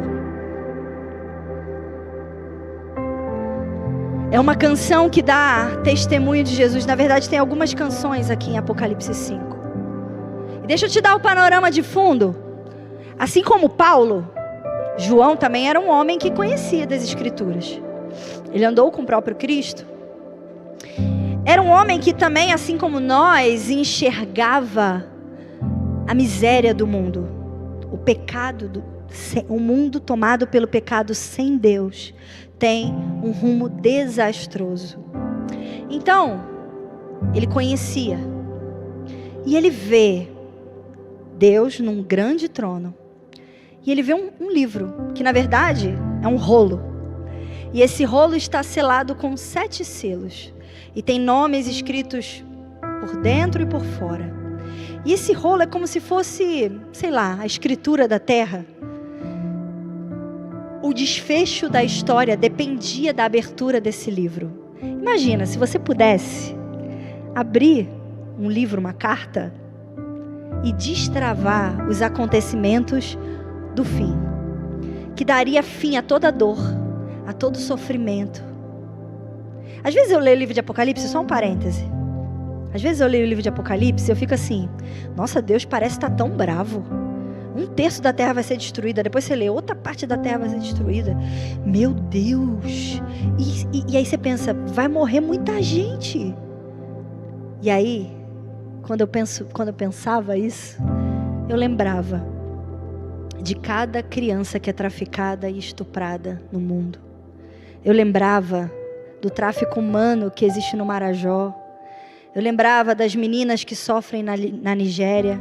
É uma canção que dá testemunho de Jesus. Na verdade, tem algumas canções aqui em Apocalipse 5. E deixa eu te dar o panorama de fundo. Assim como Paulo, João também era um homem que conhecia das Escrituras. Ele andou com o próprio Cristo. Era um homem que também, assim como nós, enxergava a miséria do mundo, o pecado, o mundo tomado pelo pecado sem Deus tem um rumo desastroso. Então, ele conhecia e ele vê Deus num grande trono e ele vê um livro que na verdade é um rolo, e esse rolo está selado com 7 selos. E tem nomes escritos por dentro e por fora. E esse rolo é como se fosse, sei lá, a escritura da terra. O desfecho da história dependia da abertura desse livro. Imagina, se você pudesse abrir um livro, uma carta, e destravar os acontecimentos do fim, que daria fim a toda dor, a todo sofrimento. Às vezes eu leio o livro de Apocalipse, só um parêntese. Às vezes eu leio o livro de Apocalipse e eu fico assim, nossa, Deus parece estar tão bravo. 1/3 da terra vai ser destruída. Depois você lê, outra parte da terra vai ser destruída. Meu Deus. E aí você pensa, vai morrer muita gente. E aí, quando eu pensava isso, eu lembrava de cada criança que é traficada e estuprada no mundo. Eu lembrava do tráfico humano que existe no Marajó. Eu lembrava das meninas que sofrem na Nigéria.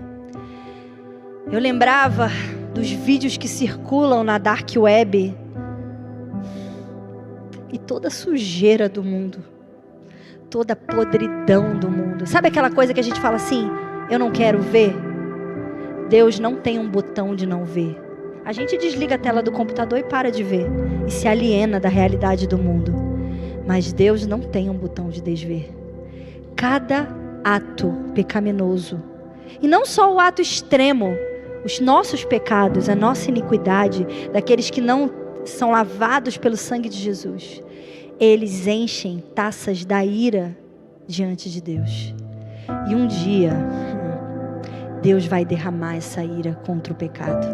Eu lembrava dos vídeos que circulam na dark web. E toda a sujeira do mundo. Toda a podridão do mundo. Sabe aquela coisa que a gente fala assim, eu não quero ver? Deus não tem um botão de não ver. A gente desliga a tela do computador e para de ver. E se aliena da realidade do mundo. Mas Deus não tem um botão de desver. Cada ato pecaminoso, e não só o ato extremo, os nossos pecados, a nossa iniquidade, daqueles que não são lavados pelo sangue de Jesus, eles enchem taças da ira diante de Deus. E um dia, Deus vai derramar essa ira contra o pecado,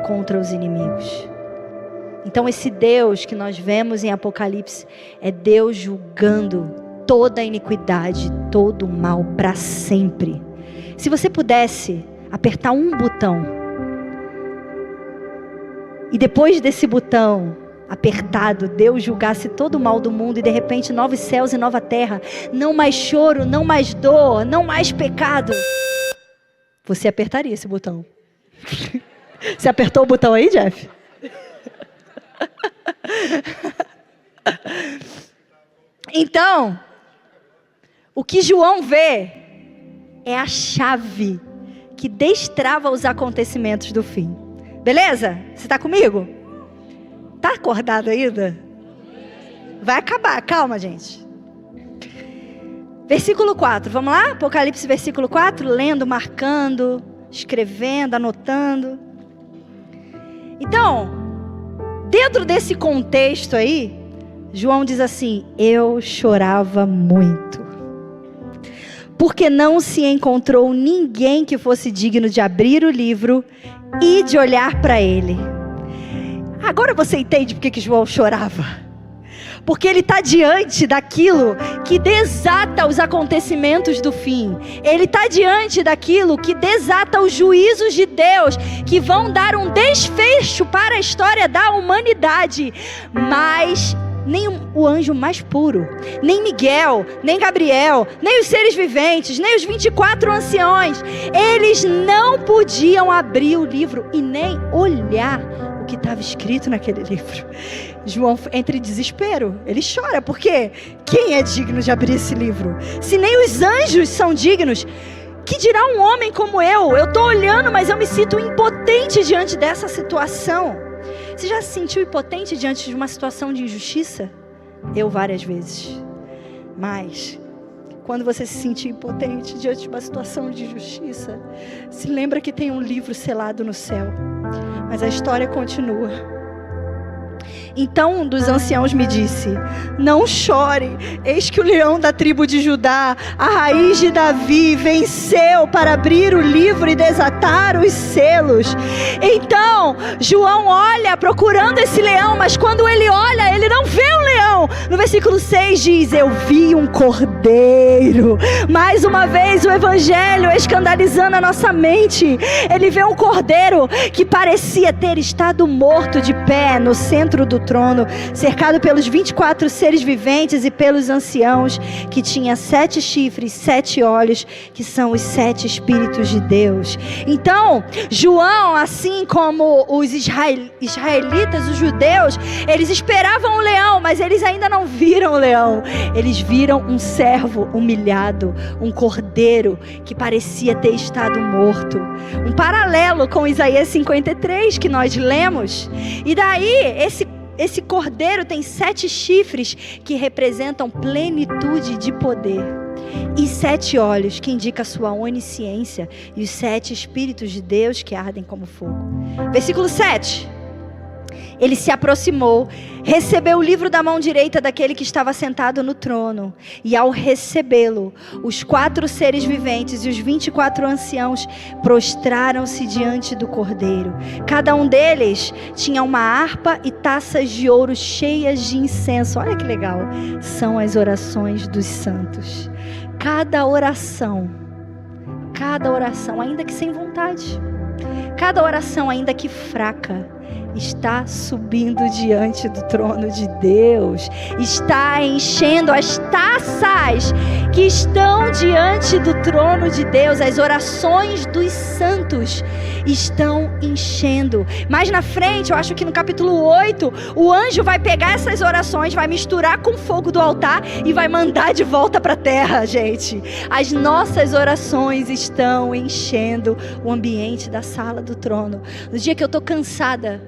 contra os inimigos. Então esse Deus que nós vemos em Apocalipse é Deus julgando toda a iniquidade, todo o mal para sempre. Se você pudesse apertar um botão e depois desse botão apertado, Deus julgasse todo o mal do mundo e de repente novos céus e nova terra, não mais choro, não mais dor, não mais pecado, você apertaria esse botão? Você apertou o botão aí, Jeff? Então, o que João vê é a chave que destrava os acontecimentos do fim. Beleza? Você está comigo? Está acordado ainda? Vai acabar, calma, gente. Versículo 4, vamos lá? Apocalipse, versículo 4, lendo, marcando, escrevendo, anotando. Então, dentro desse contexto aí, João diz assim, eu chorava muito, porque não se encontrou ninguém que fosse digno de abrir o livro e de olhar para ele. Agora você entende por que João chorava? porque ele está diante daquilo que desata os acontecimentos do fim. Ele está diante daquilo que desata os juízos de Deus, que vão dar um desfecho para a história da humanidade. Mas nem o anjo mais puro, nem Miguel, nem Gabriel, nem os seres viventes, nem os 24 anciões, eles não podiam abrir o livro e nem olhar o que estava escrito naquele livro. João entra em desespero, ele chora, porque quem é digno de abrir esse livro? Se nem os anjos são dignos, que dirá um homem como eu? Eu estou olhando, mas eu me sinto impotente diante dessa situação. Você já se sentiu impotente diante de uma situação de injustiça? Eu várias vezes. Mas, quando você se sentir impotente diante de uma situação de injustiça, se lembra que tem um livro selado no céu. Mas a história continua. Então um dos anciãos me disse: não chore, eis que o leão da tribo de Judá, a raiz de Davi, venceu para abrir o livro e desatar os selos. Então João olha procurando esse leão, mas quando ele olha, ele não vê um leão. No versículo 6 diz: eu vi um cordeiro. Mais uma vez o evangelho escandalizando a nossa mente. Ele vê um cordeiro que parecia ter estado morto de pé no centro do trono, cercado pelos 24 seres viventes e pelos anciãos, que tinha 7 chifres, 7 olhos, que são os 7 Espíritos de Deus. Então, João, assim como os israelitas, os judeus, eles esperavam o leão, mas eles ainda não viram o leão. Eles viram um servo humilhado, um cordeiro que parecia ter estado morto. Um paralelo com Isaías 53 que nós lemos. E daí, esse cordeiro tem 7 chifres que representam plenitude de poder. E 7 olhos que indica a sua onisciência. E os 7 Espíritos de Deus que ardem como fogo. Versículo 7. Ele se aproximou, recebeu o livro da mão direita daquele que estava sentado no trono. E ao recebê-lo, os 4 seres viventes e os 24 anciãos prostraram-se diante do cordeiro. Cada um deles tinha uma harpa e taças de ouro cheias de incenso. Olha que legal. São as orações dos santos. Cada oração, ainda que sem vontade, cada oração, ainda que fraca, está subindo diante do trono de Deus, está enchendo as taças que estão diante do trono de Deus. As orações dos santos estão enchendo. Mais na frente, eu acho que no capítulo 8, o anjo vai pegar essas orações, vai misturar com o fogo do altar e vai mandar de volta para a terra, gente. As nossas orações estão enchendo o ambiente da sala do trono. No dia que eu estou cansada,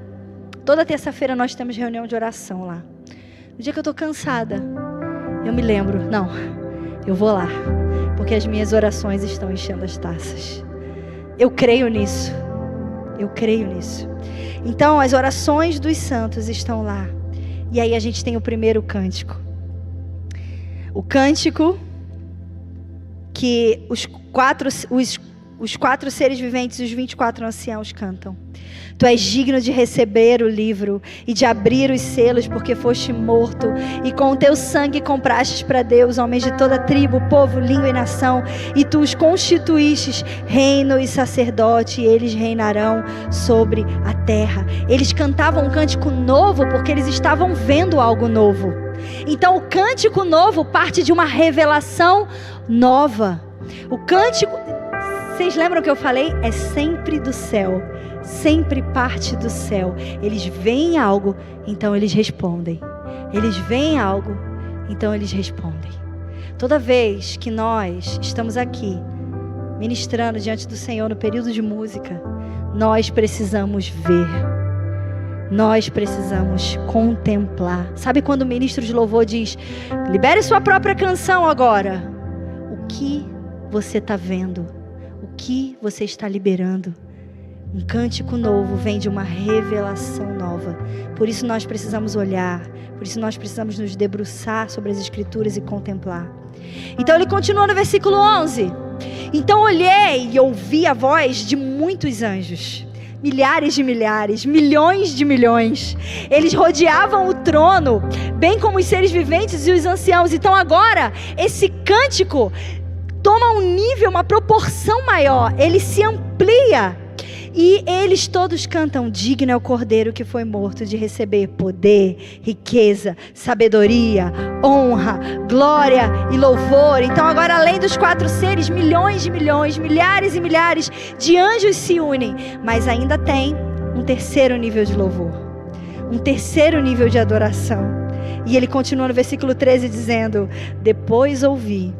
toda terça-feira nós temos reunião de oração lá. No dia que eu estou cansada, eu me lembro, não, eu vou lá, porque as minhas orações estão enchendo as taças. Eu creio nisso. Então as orações dos santos estão lá. E aí a gente tem o primeiro cântico. O cântico que os quatro seres viventes e os 24 anciãos cantam. Tu és digno de receber o livro e de abrir os selos, porque foste morto, e com o teu sangue comprastes para Deus homens de toda tribo, povo, língua e nação, e tu os constituístes reino e sacerdote, e eles reinarão sobre a terra. Eles cantavam um cântico novo porque eles estavam vendo algo novo. Então o cântico novo parte de uma revelação nova. O cântico, vocês lembram que eu falei? É sempre do céu. Sempre parte do céu. Eles veem algo, então eles respondem. Eles veem algo, então eles respondem. Toda vez que nós estamos aqui ministrando diante do Senhor no período de música, nós precisamos ver. Nós precisamos contemplar. Sabe quando o ministro de louvor diz: libere sua própria canção agora? O que você está vendo? O que você está liberando? Um cântico novo vem de uma revelação nova. Por isso nós precisamos olhar. Por isso nós precisamos nos debruçar sobre as Escrituras e contemplar. Então ele continua no versículo 11. Então olhei e ouvi a voz de muitos anjos, milhares de milhares, milhões de milhões. Eles rodeavam o trono, bem como os seres viventes e os anciãos. Então agora, esse cântico toma um nível, uma proporção maior. Ele se amplia. E eles todos cantam: digno é o Cordeiro que foi morto de receber poder, riqueza, sabedoria, honra, glória e louvor. Então agora, além dos 4 seres, milhões de milhões, milhares e milhares de anjos se unem. Mas ainda tem um terceiro nível de louvor, um terceiro nível de adoração. E ele continua no versículo 13 dizendo: depois ouvi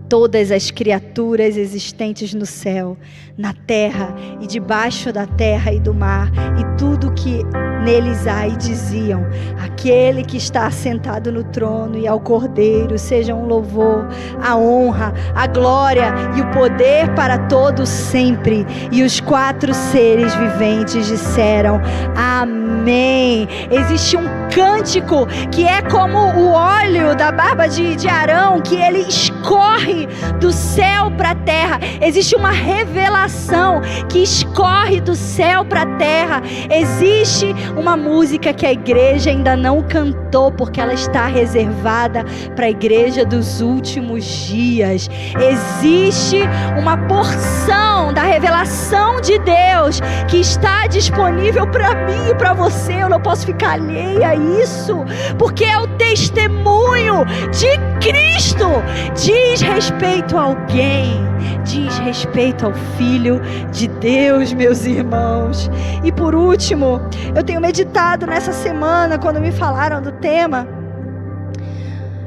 todas as criaturas existentes no céu, na terra e debaixo da terra e do mar, e tudo que neles há, e diziam: aquele que está assentado no trono e ao Cordeiro sejam o louvor, a honra, a glória e o poder para todos sempre. E os 4 seres viventes disseram: amém. Existe um cântico que é como o óleo da barba de Arão, que ele escorre do céu para a terra. Existe uma revelação que escorre do céu para a terra. Existe uma música que a igreja ainda não cantou, porque ela está reservada para a igreja dos últimos dias. Existe uma porção da revelação de Deus que está disponível para mim e para você. Eu não posso ficar alheia a isso, porque é o testemunho de Cristo. Diz respeito a alguém, diz respeito ao Filho de Deus, meus irmãos. E por último, eu tenho meditado nessa semana, quando me falaram do tema,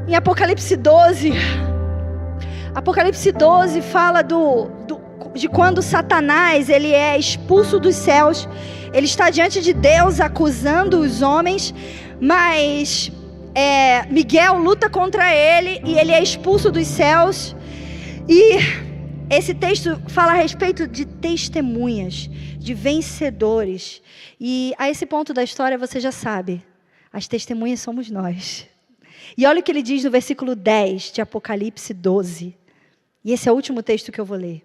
em Apocalipse 12. Apocalipse 12 fala de quando Satanás ele é expulso dos céus. Ele está diante de Deus acusando os homens, mas Miguel luta contra ele e ele é expulso dos céus. E esse texto fala a respeito de testemunhas, de vencedores. E a esse ponto da história você já sabe, as testemunhas somos nós. E olha o que ele diz no versículo 10 de Apocalipse 12. E esse é o último texto que eu vou ler.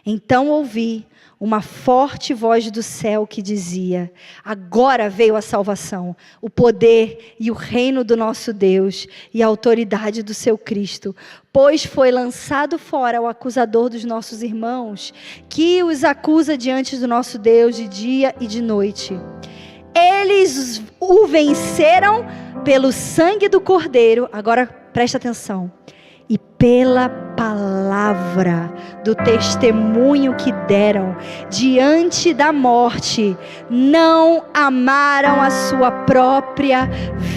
Então ouvi uma forte voz do céu que dizia: agora veio a salvação, o poder e o reino do nosso Deus e a autoridade do seu Cristo, pois foi lançado fora o acusador dos nossos irmãos, que os acusa diante do nosso Deus de dia e de noite. Eles o venceram pelo sangue do Cordeiro, agora presta atenção, e pela palavra do testemunho que deram diante da morte, não amaram a sua própria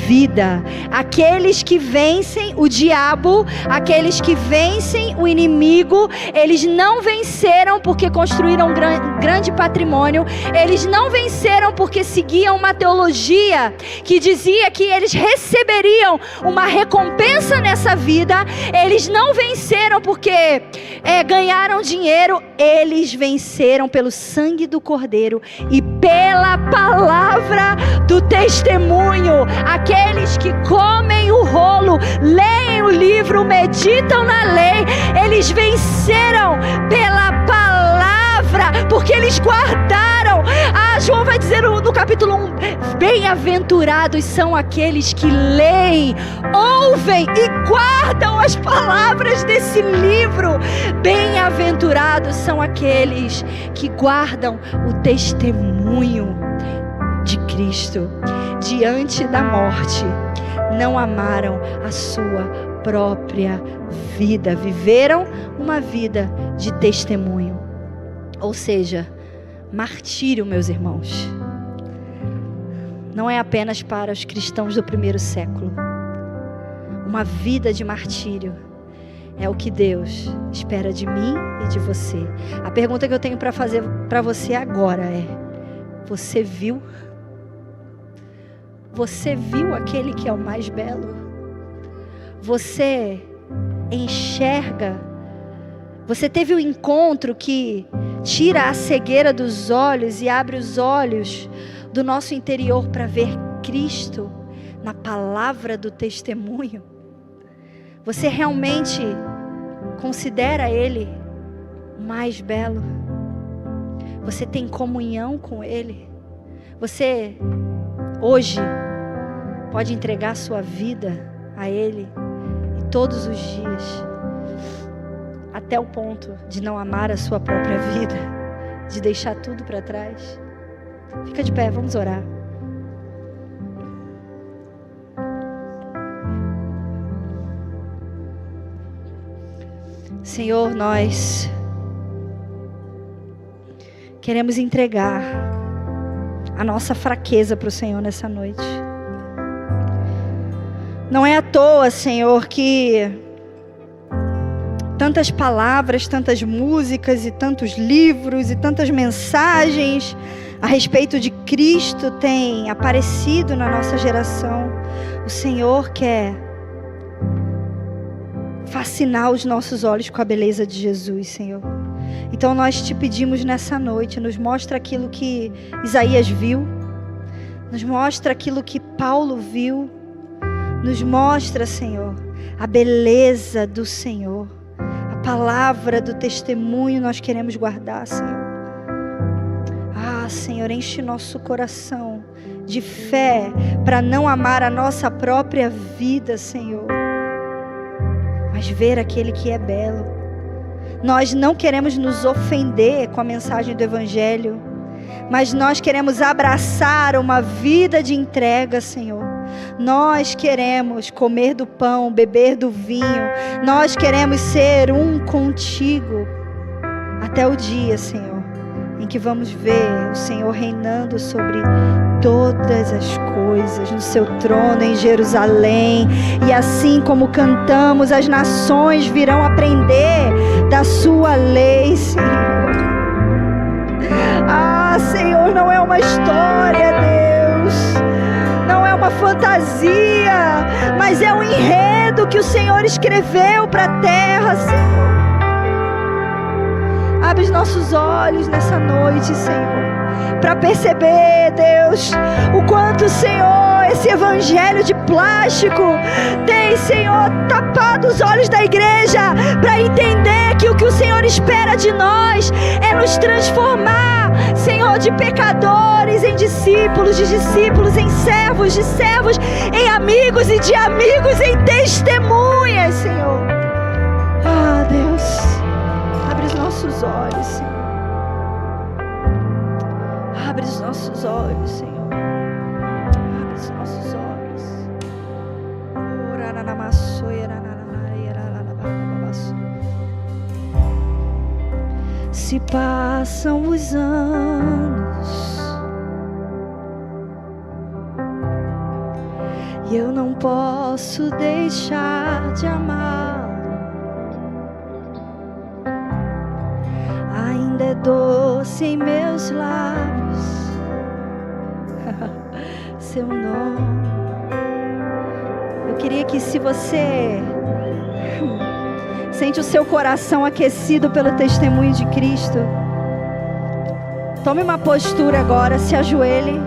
vida. Aqueles que vencem o diabo, aqueles que vencem o inimigo, eles não venceram porque construíram grande patrimônio, eles não venceram porque seguiam uma teologia que dizia que eles receberiam uma recompensa nessa vida. Eles não venceram porque ganharam dinheiro. Eles venceram pelo sangue do Cordeiro e pela palavra do testemunho. Aqueles que comem o rolo, leem o livro, meditam na lei, eles venceram pela palavra, porque eles guardaram. João vai dizer no capítulo 1, bem-aventurados são aqueles que leem, ouvem e guardam as palavras desse livro. Bem-aventurados são aqueles que guardam o testemunho de Cristo. Diante da morte, não amaram a sua própria vida, viveram uma vida de testemunho. Ou seja, martírio, meus irmãos, não é apenas para os cristãos do primeiro século. Uma vida de martírio é o que Deus espera de mim e de você. A pergunta que eu tenho para fazer para você agora é: você viu? Você viu aquele que é o mais belo? Você enxerga? Você teve um encontro que tira a cegueira dos olhos e abre os olhos do nosso interior para ver Cristo na palavra do testemunho? Você realmente considera Ele o mais belo? Você tem comunhão com Ele? Você, hoje, pode entregar a sua vida a Ele e todos os dias, até o ponto de não amar a sua própria vida, de deixar tudo para trás? Fica de pé, vamos orar. Senhor, nós queremos entregar a nossa fraqueza para o Senhor nessa noite. Não é à toa, Senhor, que tantas palavras, tantas músicas e tantos livros e tantas mensagens a respeito de Cristo têm aparecido na nossa geração. O Senhor quer fascinar os nossos olhos com a beleza de Jesus, Senhor. Então nós te pedimos nessa noite, nos mostra aquilo que Isaías viu, nos mostra aquilo que Paulo viu, nos mostra, Senhor, a beleza do Senhor, a palavra do testemunho nós queremos guardar, Senhor. Ah, Senhor, enche nosso coração de fé para não amar a nossa própria vida, Senhor, mas ver aquele que é belo. Nós não queremos nos ofender com a mensagem do Evangelho, mas nós queremos abraçar uma vida de entrega, Senhor. Nós queremos comer do pão, beber do vinho. Nós queremos ser um contigo até o dia, Senhor, em que vamos ver o Senhor reinando sobre todas as coisas, no seu trono em Jerusalém. E assim como cantamos, as nações virão aprender da sua lei, Senhor. Ah, Senhor, não é uma história, Deus, não é uma fantasia, mas é um enredo que o Senhor escreveu para a terra, Senhor. Abre os nossos olhos nessa noite, Senhor, para perceber, Deus, o quanto, Senhor, esse evangelho de plástico tem, Senhor, tapado os olhos da igreja para entender que o que o Senhor espera de nós é nos transformar, Senhor, de pecadores em discípulos, de discípulos em servos, de servos em amigos e de amigos em testemunhas, Senhor. Ah, Deus, abre os nossos olhos, Senhor. Abre os nossos olhos, Senhor. Abre os nossos olhos. Se passam os anos e eu não posso deixar de amá-lo, ainda é doce em meus lábios seu nome. Eu queria que, se você sente o seu coração aquecido pelo testemunho de Cristo, tome uma postura agora, se ajoelhe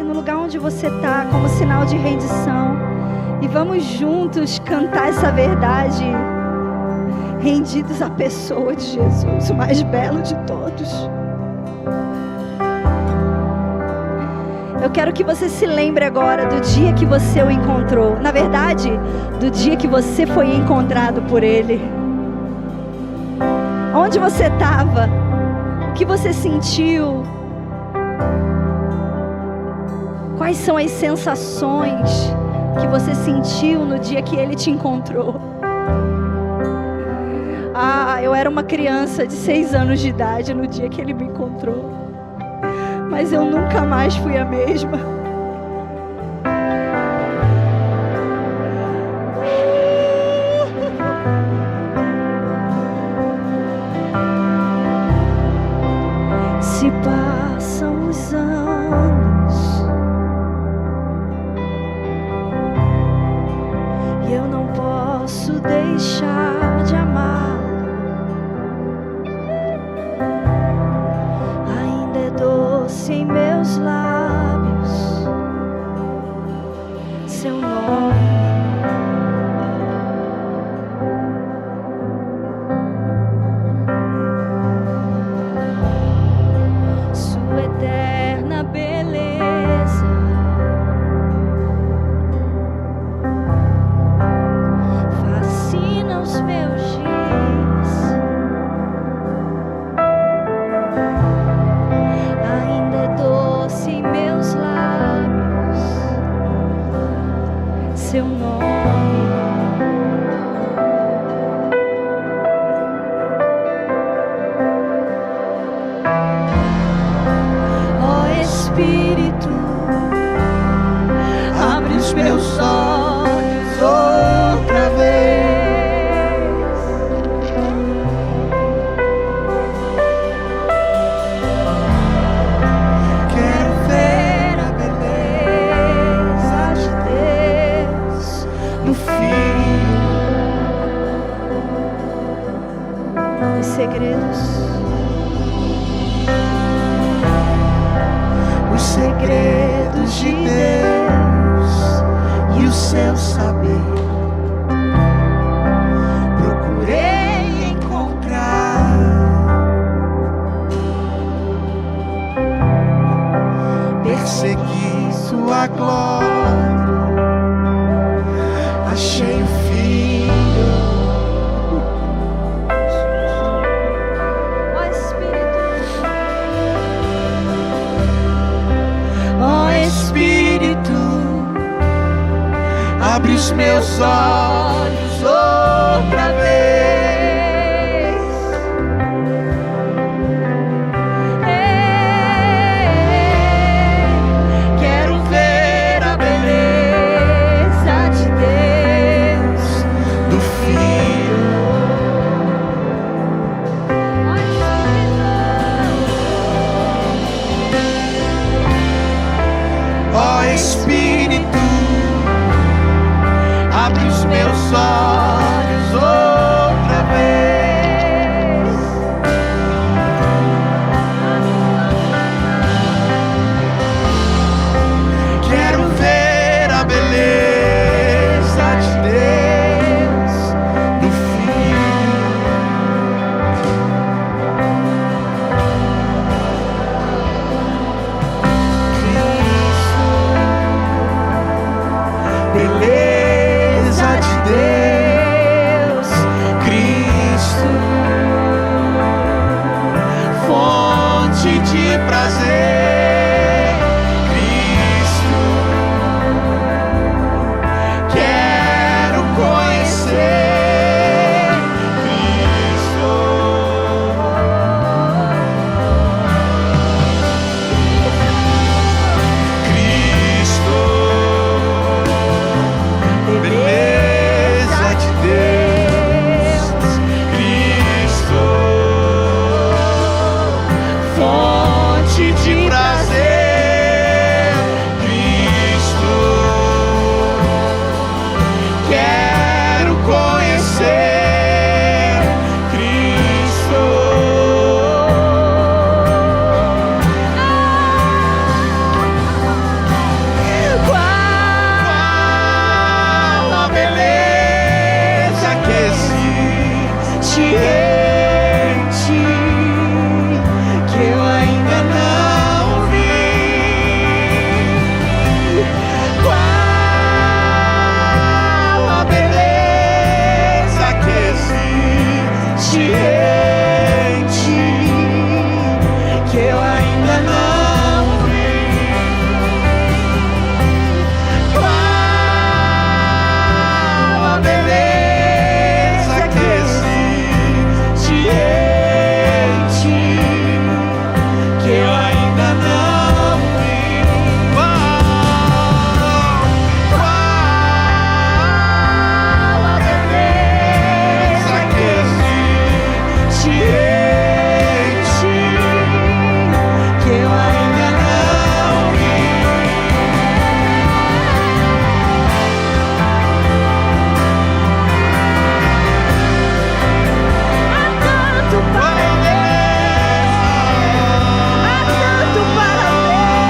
no lugar onde você está, como sinal de rendição, e vamos juntos cantar essa verdade, rendidos à pessoa de Jesus, o mais belo de todos. Eu quero que você se lembre agora do dia que você o encontrou. Na verdade, do dia que você foi encontrado por Ele. Onde você estava? O que você sentiu? Quais são as sensações que você sentiu no dia que Ele te encontrou? Ah, eu era uma criança de 6 anos de idade no dia que Ele me encontrou. Mas eu nunca mais fui a mesma. Se passam os anos e eu não posso deixar de amar, em meus lábios seu nome. segredos de Deus e o seu saber. Procurei encontrar, persegui sua glória, achei o Filho. Ó Espírito, abre os meus olhos outra vez. Quero ver a beleza de Deus, do Filho. Ó Espírito, abre os meus olhos outra vez. Quero ver a beleza de Deus, do Filho. Beleza de Deus, Cristo, fonte de prazer, Cristo, quero conhecer, Cristo, beleza de Deus, Cristo, fonte de prazer, Cristo, quero conhecer, Cristo. Qual a beleza que existe em ti, que eu ainda não vi. Qual a beleza que existe em ti, que eu ainda não vi. Qual a beleza que existe em ti, que eu ainda não vi. Qual a beleza que existe em ti, que eu ainda não vi. Tanto para ver, há tanto para ver,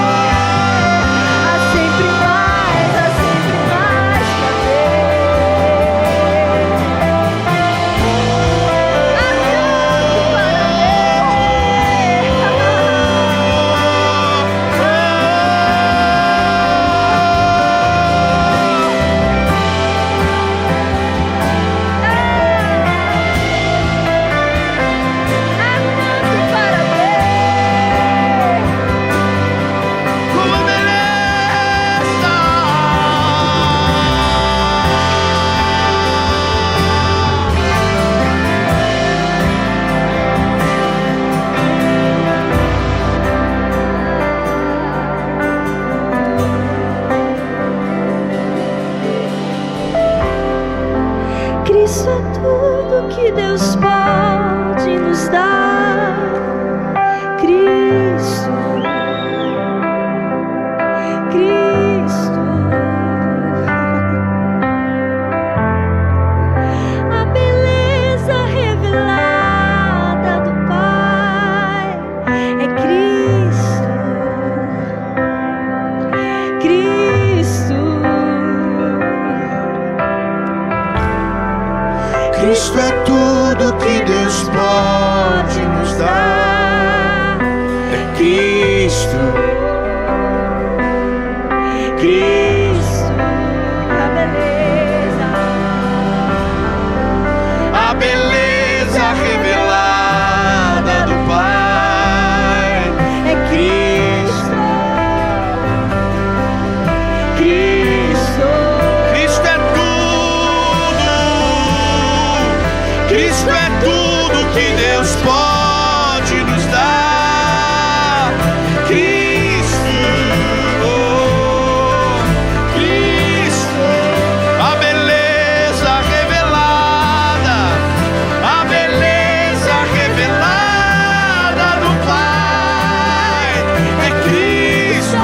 há sempre mais para ver. Há tanto para como beleza. Cristo é tudo que Deus pode nos dar. Cristo, Cristo, a beleza revelada do Pai é Cristo. Cristo é tudo que Deus pode nos dar. É Cristo, Cristo, a beleza revelada do Pai. É Cristo, Cristo, Cristo é tudo, Cristo é tudo que Deus pode nos dar. Cristo, oh, Cristo, a beleza revelada, a beleza revelada do Pai. É Cristo,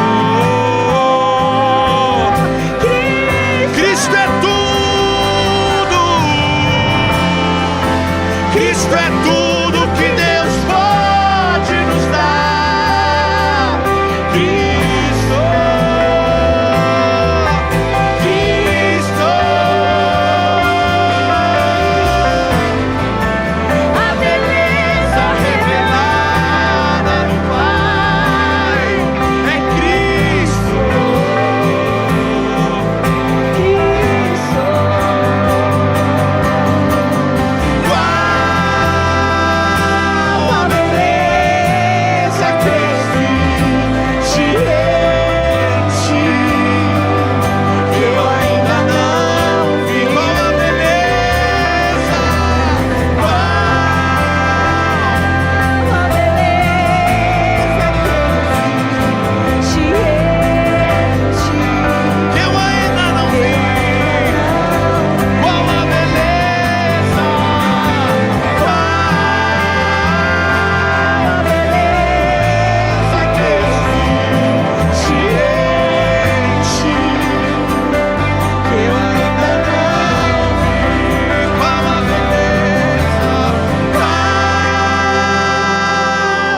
oh, Cristo é tudo, Cristo é tudo que Deus pode nos dar. Cristo, Cristo, a beleza revelada do Pai. É Cristo, Cristo. Qual a beleza que existe em ti, que eu ainda não vi. Qual a beleza, qual a beleza que existe em ti, que eu ainda não vi. Qual a beleza, qual a beleza que existe em ti, que eu ainda não vi. Qual a beleza, qual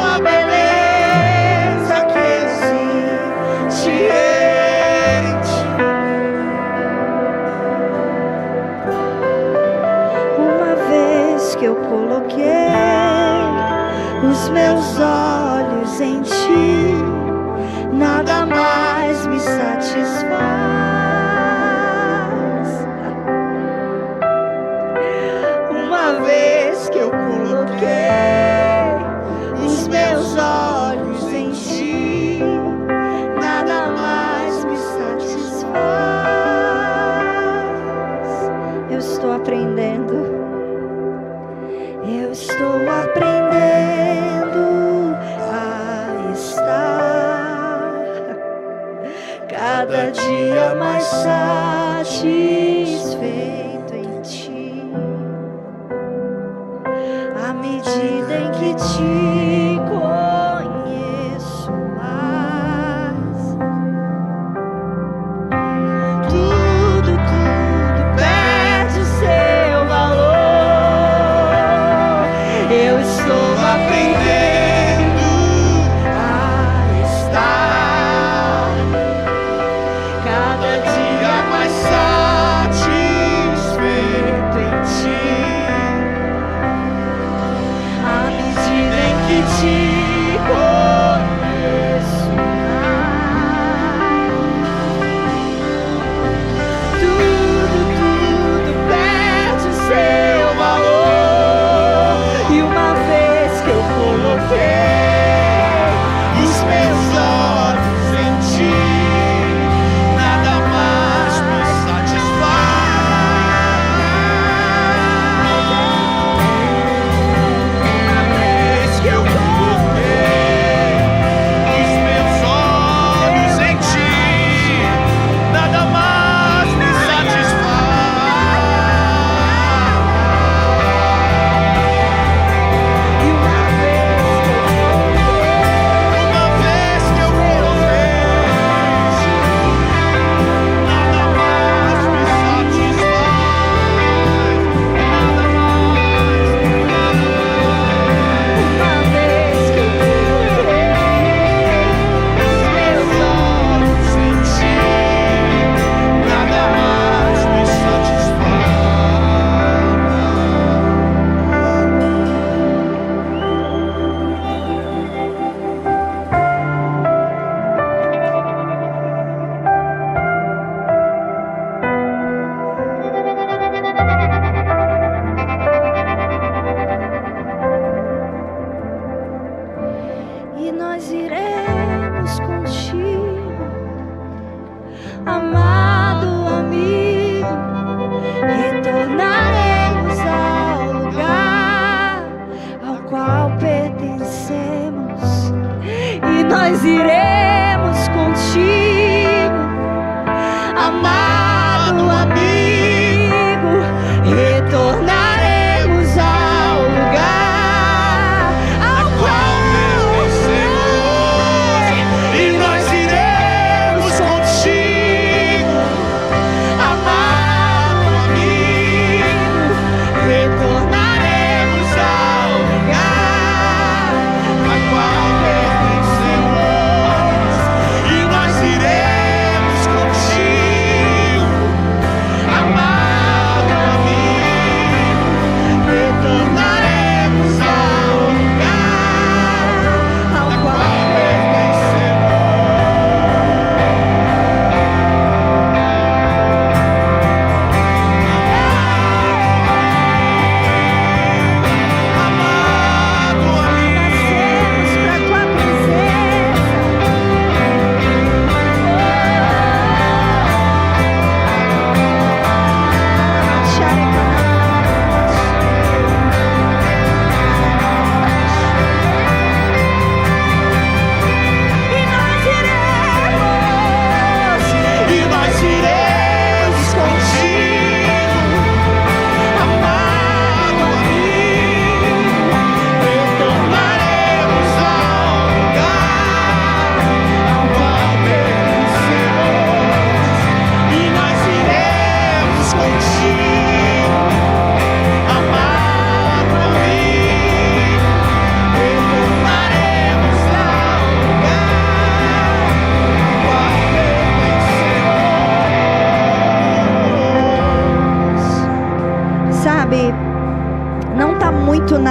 a beleza que existe em ti. Uma vez que eu coloquei os meus olhos em ti, nada mais me satisfaz. Uma vez que eu coloquei os meus olhos em ti, nada mais me satisfaz. Eu estou aprendendo, eu estou aprendendo a estar cada dia mais satisfeito em ti, à medida em que te conheço mais. Tudo perde seu valor. Eu estou aprendendo a estar cada dia mais satisfeito em ti, à medida em que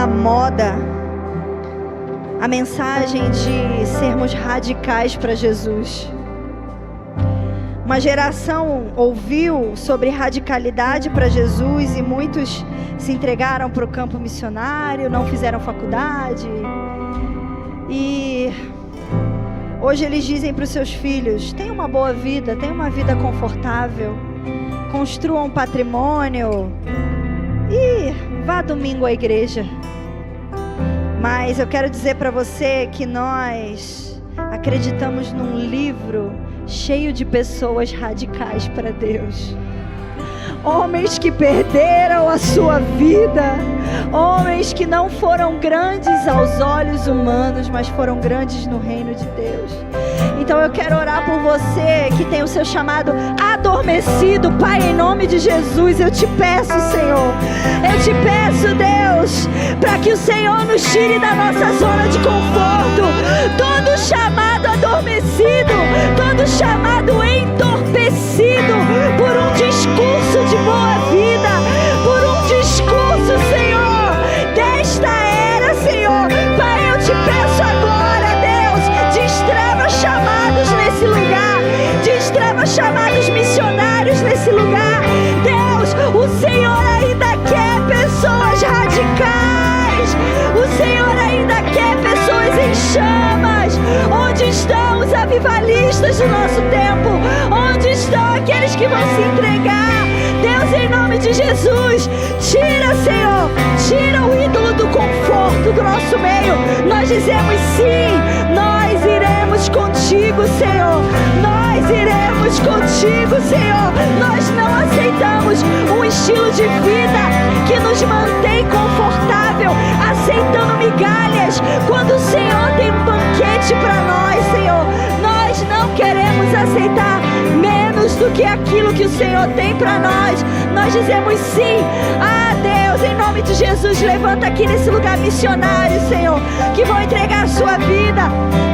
moda a mensagem de sermos radicais para Jesus. Uma geração ouviu sobre radicalidade para Jesus e muitos se entregaram para o campo missionário, não fizeram faculdade. E hoje eles dizem para os seus filhos: tenham uma boa vida, tenham uma vida confortável, construam um patrimônio e vá domingo à igreja. Mas eu quero dizer para você que nós acreditamos num livro cheio de pessoas radicais para Deus. Homens que perderam a sua vida, homens que não foram grandes aos olhos humanos, mas foram grandes no reino de Deus. Então eu quero orar por você que tem o seu chamado adormecido. Pai, em nome de Jesus, eu te peço, Senhor, eu te peço, Deus, para que o Senhor nos tire da nossa zona de conforto. Todo chamado adormecido, todo chamado entorpecido por um discurso de boa vida, por um discurso, Senhor, desta era, Senhor. Pai, eu te peço agora, Deus, destrava chamados nesse lugar, destrava chamados missionários nesse lugar. Deus, o Senhor ainda quer pessoas radicais, o Senhor ainda quer pessoas em chamas. Onde estão os avivalistas do nosso tempo? Onde estão aqueles que vão se entregar? Deus, em nome de Jesus, tira, Senhor, tira o ídolo do conforto do nosso meio. Nós dizemos sim, nós iremos contigo, Senhor. Nós iremos contigo, Senhor. Nós não aceitamos um estilo de vida que nos mantém confortável, aceitando migalhas, quando o Senhor tem um banquete para nós, Senhor. Nós não queremos aceitar menos do que aquilo que o Senhor tem para nós. Nós dizemos sim. Ah, Deus, em nome de Jesus, levanta aqui nesse lugar missionário, Senhor, que vão entregar a sua vida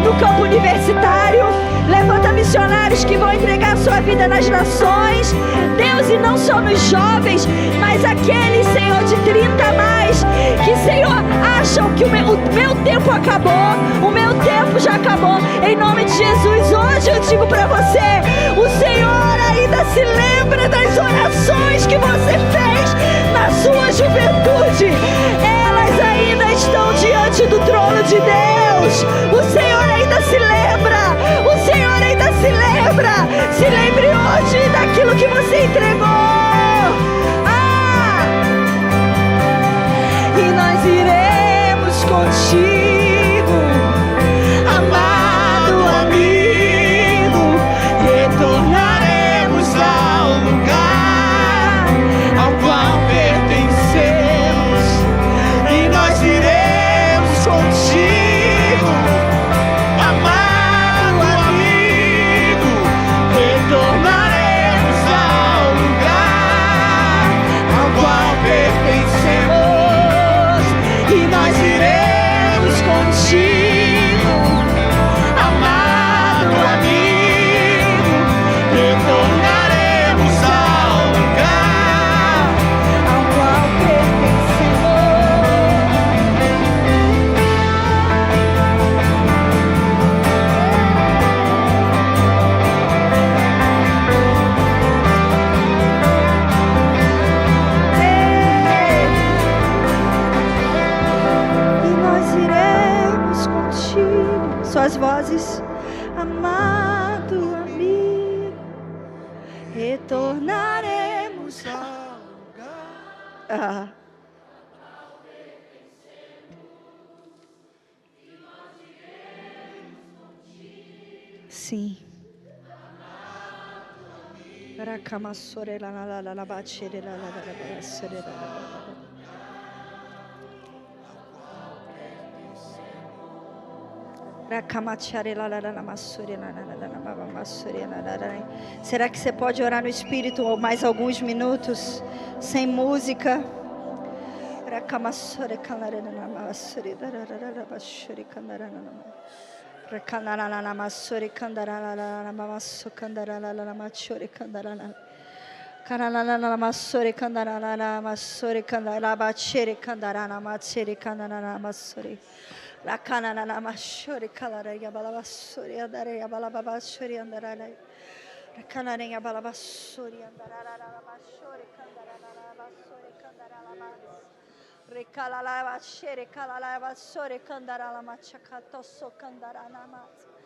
no campo universitário. Levanta missionários que vão entregar a sua vida nas nações, Deus, e não só nos jovens, mas aqueles, Senhor, de 30 a mais, que, Senhor, acham que o meu tempo acabou, o meu tempo já acabou. Em nome de Jesus, hoje eu digo para você, o Senhor ainda se lembra das orações que você fez na sua juventude. Elas ainda estão diante do trono de Deus. O Senhor ainda se lembra. O Senhor ainda se lembra. Se lembre hoje daquilo que você entregou. Ah! E nós iremos contigo, amado amigo. Retornaremos ao lugar ao qual pertencemos. E nós iremos contigo, amado amigo. Retornaremos ao lugar ao qual pertencemos. E nós iremos contigo, amado amigo. Retornaremos ao lugar ao qual pertencemos. E nós iremos contigo. Suas vozes, amado amigo. Retornaremos ao lugar. Sim. Será que você pode orar no Espírito mais alguns minutos, sem música? Kananana masore kandarana masore kandara bachere kandarana machere kananana masore. La kananana masore kalara yabala basore andare yabala babasore andara. La kananana yabala basore andara basore kandarana basore kandara mas. Recala la bachere kala la basore kandara la machakato so kandarana mas.